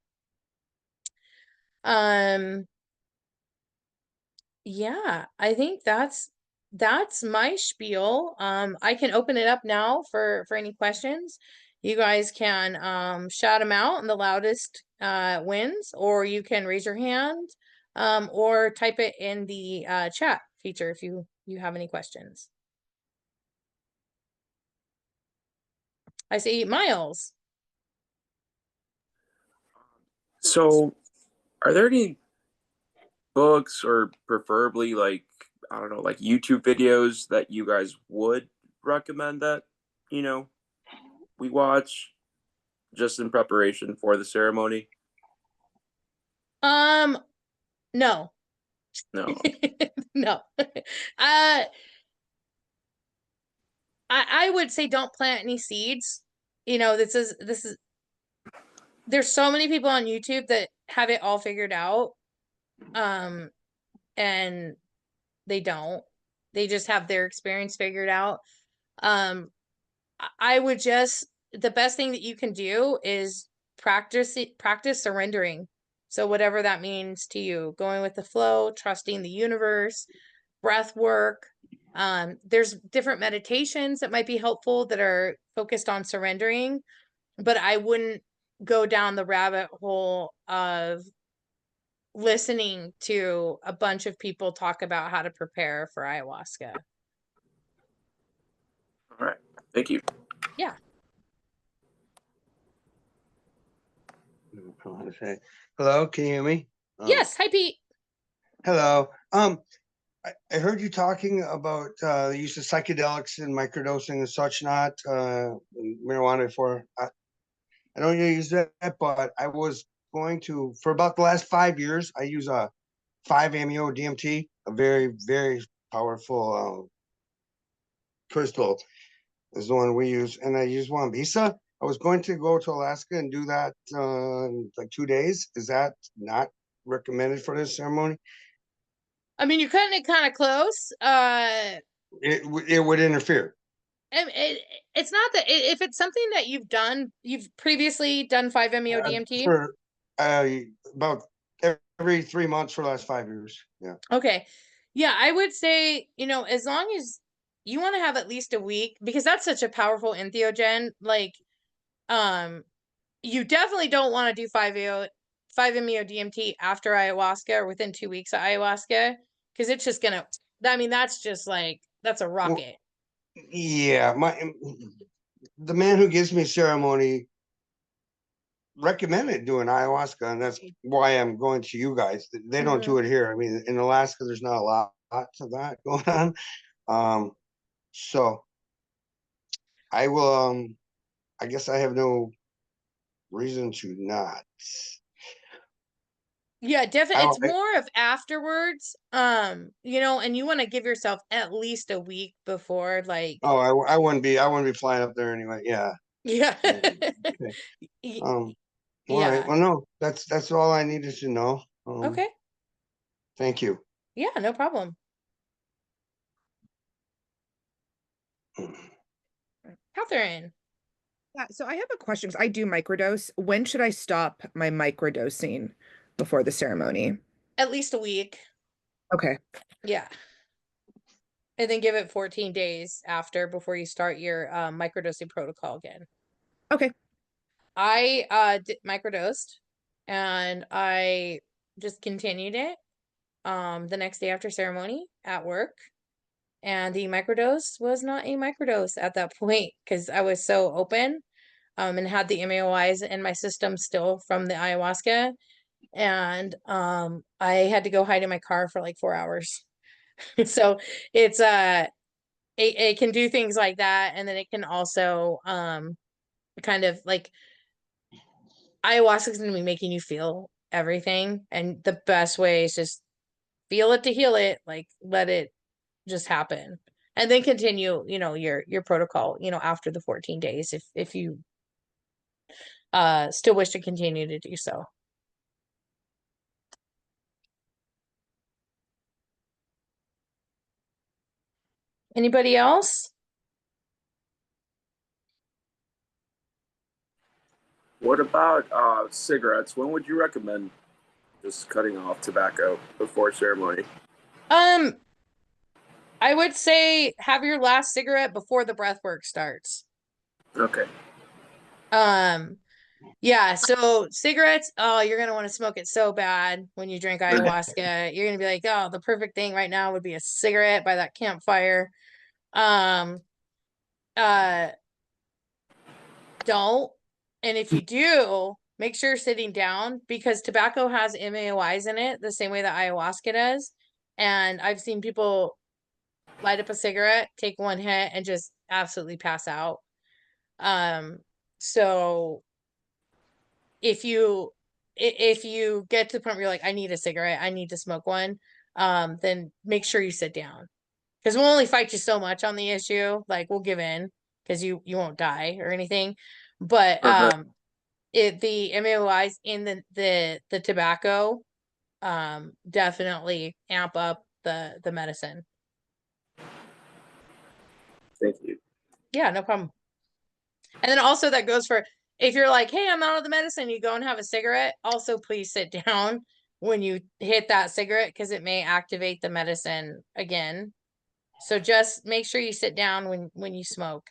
Yeah, I think that's my spiel. I can open it up now for any questions. You guys can shout them out and the loudest wins, or you can raise your hand, or type it in the chat feature if you have any questions. I see Miles.
So, are there any books or preferably like, I don't know, like YouTube videos that you guys would recommend that, you know, we watch just in preparation for the ceremony?
No.
No.
No. I would say don't plant any seeds. This is there's so many people on YouTube that have it all figured out. And they don't. They just have their experience figured out. I would just, the best thing that you can do is practice surrendering. So whatever that means to you, going with the flow, trusting the universe, breath work. There's different meditations that might be helpful that are focused on surrendering, but I wouldn't go down the rabbit hole of listening to a bunch of people talk about how to prepare for ayahuasca.
All right. Thank you.
Yeah.
Hello, can you hear me?
Yes. Hi, Pete.
Hello. I heard you talking about the use of psychedelics and microdosing and such, not marijuana before. I don't use that, but I was going to, for about the last 5 years, I use a 5-MeO DMT, a very, very powerful crystal is the one we use. And I use one Visa. I was going to go to Alaska and do that in like 2 days. Is that not recommended for this ceremony?
I mean, you're cutting it kind of close.
It would interfere.
It's not that if it's something that you've previously done 5-MeO DMT.
For about every 3 months for the last 5 years. Yeah.
Okay. Yeah, I would say, as long as you want to have at least a week, because that's such a powerful entheogen, like, you definitely don't want to do 5-MeO DMT after ayahuasca or within 2 weeks of ayahuasca, because it's just gonna, that's just like, that's a rocket.
Yeah, the man who gives me ceremony recommended doing ayahuasca, and that's why I'm going to you guys. They don't do it here. I mean, in Alaska, there's not a lot of that going on. So I will. I guess I have no reason to not.
Yeah, definitely. It's more of afterwards, and you want to give yourself at least a week before, like.
Oh, I wouldn't be flying up there anyway. Yeah.
Yeah.
Okay. All
Yeah.
right. Well, no, that's all I needed to know.
Okay.
Thank you.
Yeah, no problem. Catherine.
Yeah, so I have a question because I do microdose. When should I stop my microdosing? before the ceremony?
At least a week.
Okay.
Yeah. And then give it 14 days after before you start your microdosing protocol again.
Okay.
I microdosed and I just continued it the next day after ceremony at work. And the microdose was not a microdose at that point because I was so open and had the MAOIs in my system still from the ayahuasca. And I had to go hide in my car for like 4 hours. So it's it can do things like that, and then it can also kind of like ayahuasca is going to be making you feel everything, and the best way is just feel it to heal it, like let it just happen, and then continue, you know, your protocol, you know, after the 14 days if you still wish to continue to do so. Anybody else?
What about cigarettes? When would you recommend just cutting off tobacco before ceremony?
I would say have your last cigarette before the breath work starts.
Okay.
Yeah, so cigarettes, oh, you're gonna want to smoke it so bad when you drink ayahuasca. You're gonna be like, oh, the perfect thing right now would be a cigarette by that campfire. Um, uh, don't. And if you do, make sure you're sitting down because tobacco has MAOIs in it the same way that ayahuasca does. And I've seen people light up a cigarette, take one hit, and just absolutely pass out. So if you get to the point where you're like, I need a cigarette, I need to smoke one, then make sure you sit down. Because we'll only fight you so much on the issue. Like we'll give in because you won't die or anything. But the MAOIs in the tobacco definitely amp up the medicine.
Thank you.
Yeah, no problem. And then also that goes for if you're like, hey, I'm out of the medicine, you go and have a cigarette. Also, please sit down when you hit that cigarette because it may activate the medicine again. So just make sure you sit down when you smoke.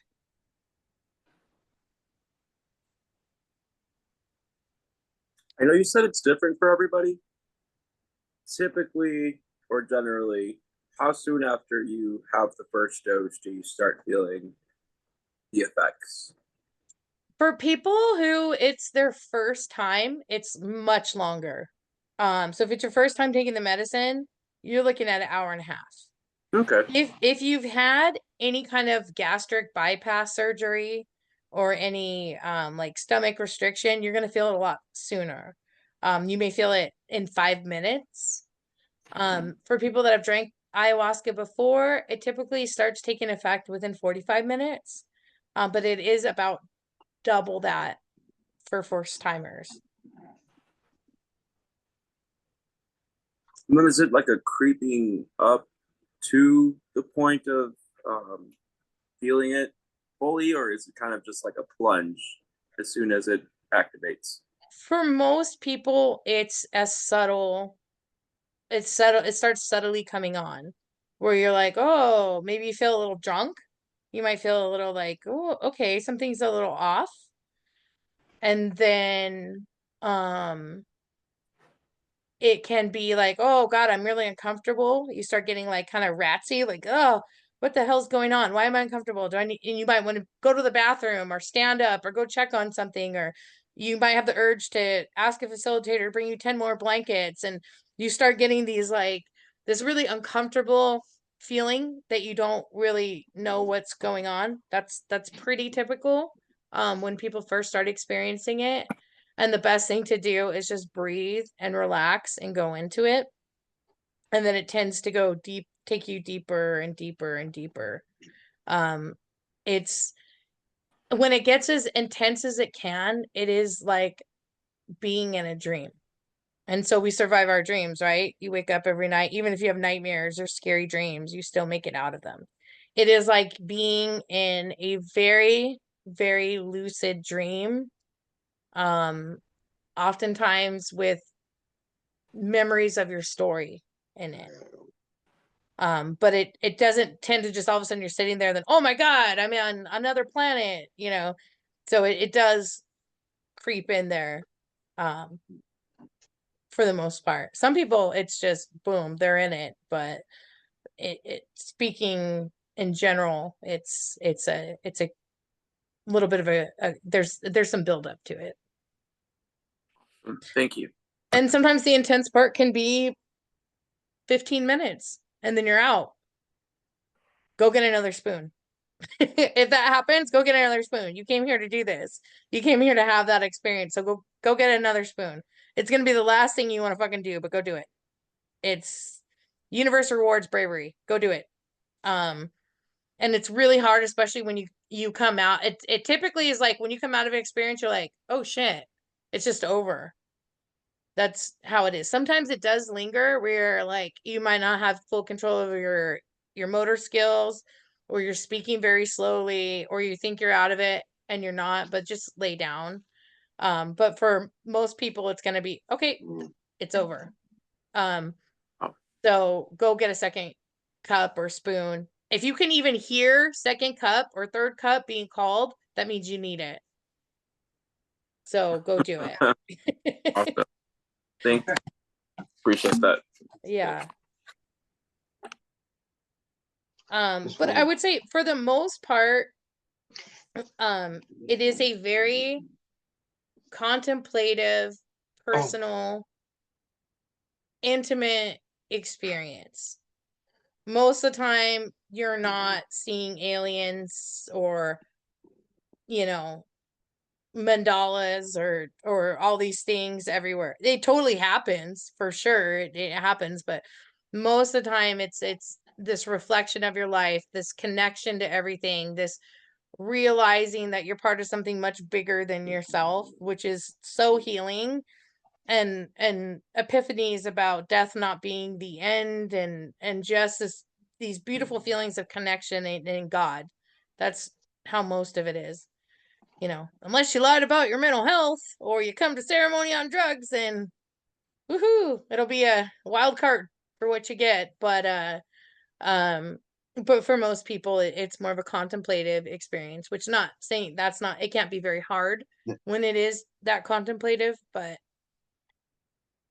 I know you said it's different for everybody. Typically or generally, how soon after you have the first dose do you start feeling the effects?
For people who it's their first time, it's much longer. So if it's your first time taking the medicine, you're looking at an hour and a half.
Okay.
If you've had any kind of gastric bypass surgery or any like stomach restriction, you're gonna feel it a lot sooner. You may feel it in 5 minutes. For people that have drank ayahuasca before, it typically starts taking effect within 45 minutes. But it is about double that for first timers.
And then is it like a creeping up to the point of feeling it fully, or is it kind of just like a plunge as soon as it activates?
For most people, it's as subtle. It's subtle. It starts subtly coming on, where you're like, oh, maybe you feel a little drunk. You might feel a little like, oh, okay, something's a little off. And then, it can be like, oh God, I'm really uncomfortable. You start getting like kind of ratsy, like, oh, what the hell's going on? Why am I uncomfortable? Do I need, and you might want to go to the bathroom or stand up or go check on something, or you might have the urge to ask a facilitator to bring you 10 more blankets. And you start getting these like this really uncomfortable feeling that you don't really know what's going on. That's pretty typical when people first start experiencing it. And the best thing to do is just breathe and relax and go into it. And then it tends to go deep, take you deeper and deeper and deeper. It's when it gets as intense as it can, it is like being in a dream. And so we survive our dreams, right? You wake up every night, even if you have nightmares or scary dreams, you still make it out of them. It is like being in a very, very lucid dream. Oftentimes with memories of your story in it. But it doesn't tend to just all of a sudden you're sitting there, then, oh my God, I'm on another planet, you know? So it does creep in there, for the most part. Some people, it's just boom, they're in it, but it speaking in general, it's a little bit of there's some buildup to it.
Thank you.
And sometimes the intense part can be 15 minutes and then you're out. Go get another spoon. If that happens, go get another spoon. You came here to do this. You came here to have that experience. So go get another spoon. It's gonna be the last thing you want to fucking do, but go do it. It's universe rewards bravery. Go do it. And it's really hard, especially when you come out. It typically is like when you come out of an experience, you're like, oh shit, it's just over. That's how it is. Sometimes it does linger where like you might not have full control over your motor skills, or you're speaking very slowly, or you think you're out of it and you're not, but just lay down. But for most people it's going to be okay, it's over. So go get a second cup or spoon. If you can even hear second cup or third cup being called, that means you need it. So go do it.
Awesome. Thank you. Appreciate that.
Yeah. But I would say for the most part, it is a very contemplative, personal, intimate experience. Most of the time, you're not seeing aliens or, you know, mandalas or all these things everywhere. It totally happens for sure. It happens, but most of the time it's this reflection of your life, this connection to everything, this realizing that you're part of something much bigger than yourself, which is so healing. And epiphanies about death not being the end, and just these beautiful feelings of connection in God. That's how most of it is. You know, unless you lied about your mental health or you come to ceremony on drugs, and woohoo, it'll be a wild card for what you get. But for most people it's more of a contemplative experience, which not saying that's not, it can't be very hard when it is that contemplative, but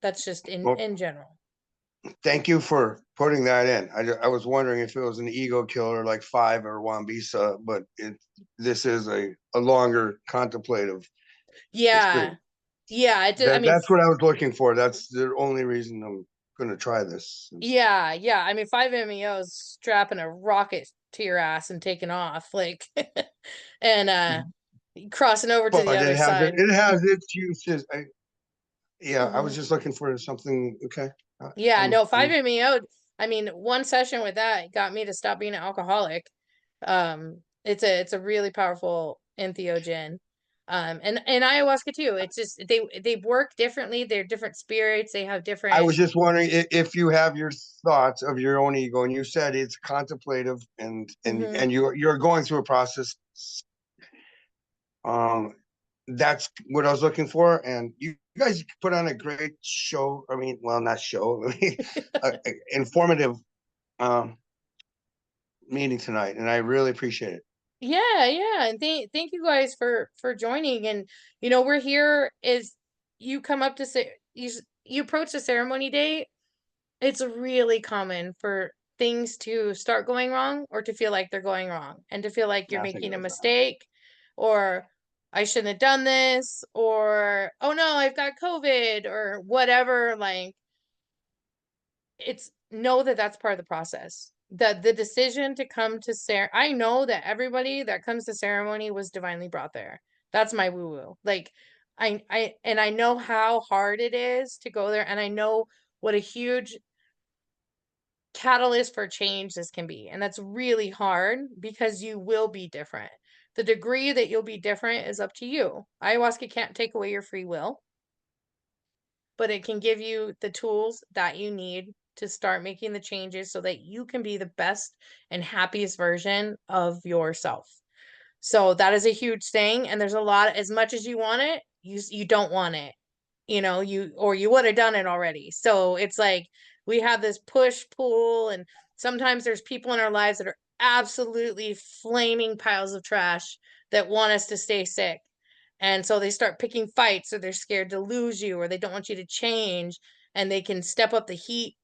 that's just in general.
Thank you for putting that in. I was wondering if it was an ego killer like 5 or Wambisa, but this is a longer contemplative
Yeah.
experience.
Yeah. I mean,
That's what I was looking for. That's the only reason I'm going to try this.
yeah. I mean, 5-MeO is strapping a rocket to your ass and taking off, like, and crossing over to the
But
other side.
it has its uses. I was
Mhm.
just looking for something. Okay.
Yeah, no, 5-MeO. I mean, one session with that got me to stop being an alcoholic. It's a really powerful entheogen. And ayahuasca too. It's just they work differently. They're different spirits. They have different.
I was just wondering if you have your thoughts of your own ego, and you said it's contemplative, and
Mhm.
you're going through a process. That's what I was looking for, and you guys put on a great show. I mean, well, not show, informative meeting tonight, and I really appreciate it.
Yeah, and thank you guys for joining. And you know, we're here is you come up to say you approach the ceremony day. It's really common for things to start going wrong, or to feel like they're going wrong, and to feel like you're
Nothing
making a
goes wrong.
mistake, or I shouldn't have done this, or oh no, I've got COVID, or whatever. Like, it's know that that's part of the process. The decision to come to I know that everybody that comes to ceremony was divinely brought there. That's my woo woo. Like, I know how hard it is to go there, and I know what a huge catalyst for change this can be. And that's really hard because you will be different. The degree that you'll be different is up to you. Ayahuasca can't take away your free will, but it can give you the tools that you need to start making the changes so that you can be the best and happiest version of yourself. So that is a huge thing. And there's a lot, as much as you want it, you don't want it. you know, you would have done it already. So it's like we have this push pull, and sometimes there's people in our lives that are absolutely flaming piles of trash that want us to stay sick. And so they start picking fights, or they're scared to lose you, or they don't want you to change, and they can step up the heat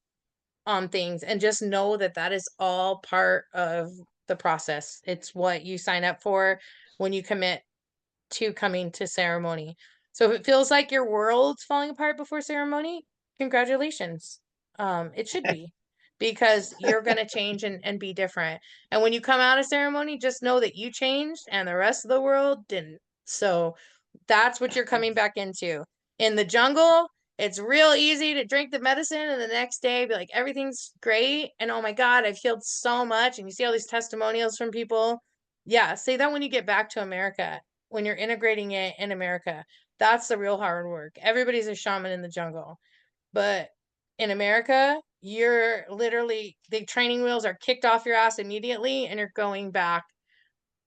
on things. And just know that that is all part of the process. It's what you sign up for when you commit to coming to ceremony. So if it feels like your world's falling apart before ceremony, congratulations. It should be, because you're going to change and be different. And when you come out of ceremony, just know that you changed and the rest of the world didn't. So that's what you're coming back into. In the jungle, it's real easy to drink the medicine and the next day be like, everything's great. And oh my God, I've healed so much. And you see all these testimonials from people. Yeah, say that when you get back to America, when you're integrating it in America. That's the real hard work. Everybody's a shaman in the jungle. But in America, you're literally, the training wheels are kicked off your ass immediately, and you're going back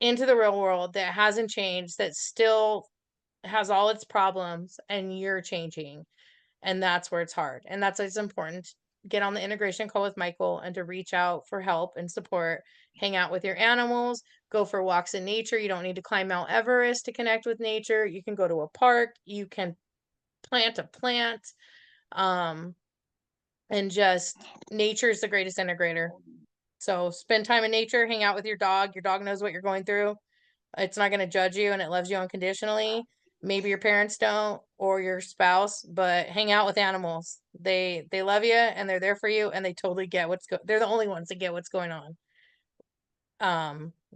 into the real world that hasn't changed, that still has all its problems, and you're changing. And that's where it's hard. And that's why it's important to get on the integration call with Michael and to reach out for help and support. Hang out with your animals, go for walks in nature. You don't need to climb Mount Everest to connect with nature. You can go to a park, you can plant a plant. And just, nature is the greatest integrator. So spend time in nature, hang out with your dog. Your dog knows what you're going through. It's not going to judge you, and it loves you unconditionally. Maybe your parents don't, or your spouse, but hang out with animals. They love you, and they're there for you, and they totally get they're the only ones that get what's going on.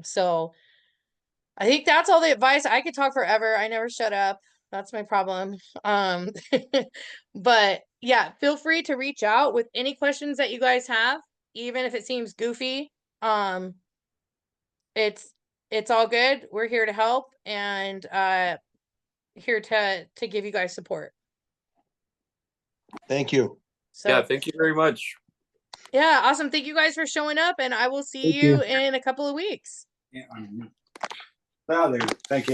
So I think that's all the advice. I could talk forever. I never shut up. That's my problem. But yeah, feel free to reach out with any questions that you guys have, even if it seems goofy. It's all good. We're here to help, and here to give you guys support.
Thank you.
So
Yeah, thank you very much.
yeah, awesome. Thank you guys for showing up, and I will see
Thank
you
you.
in a couple of weeks.
Thank you.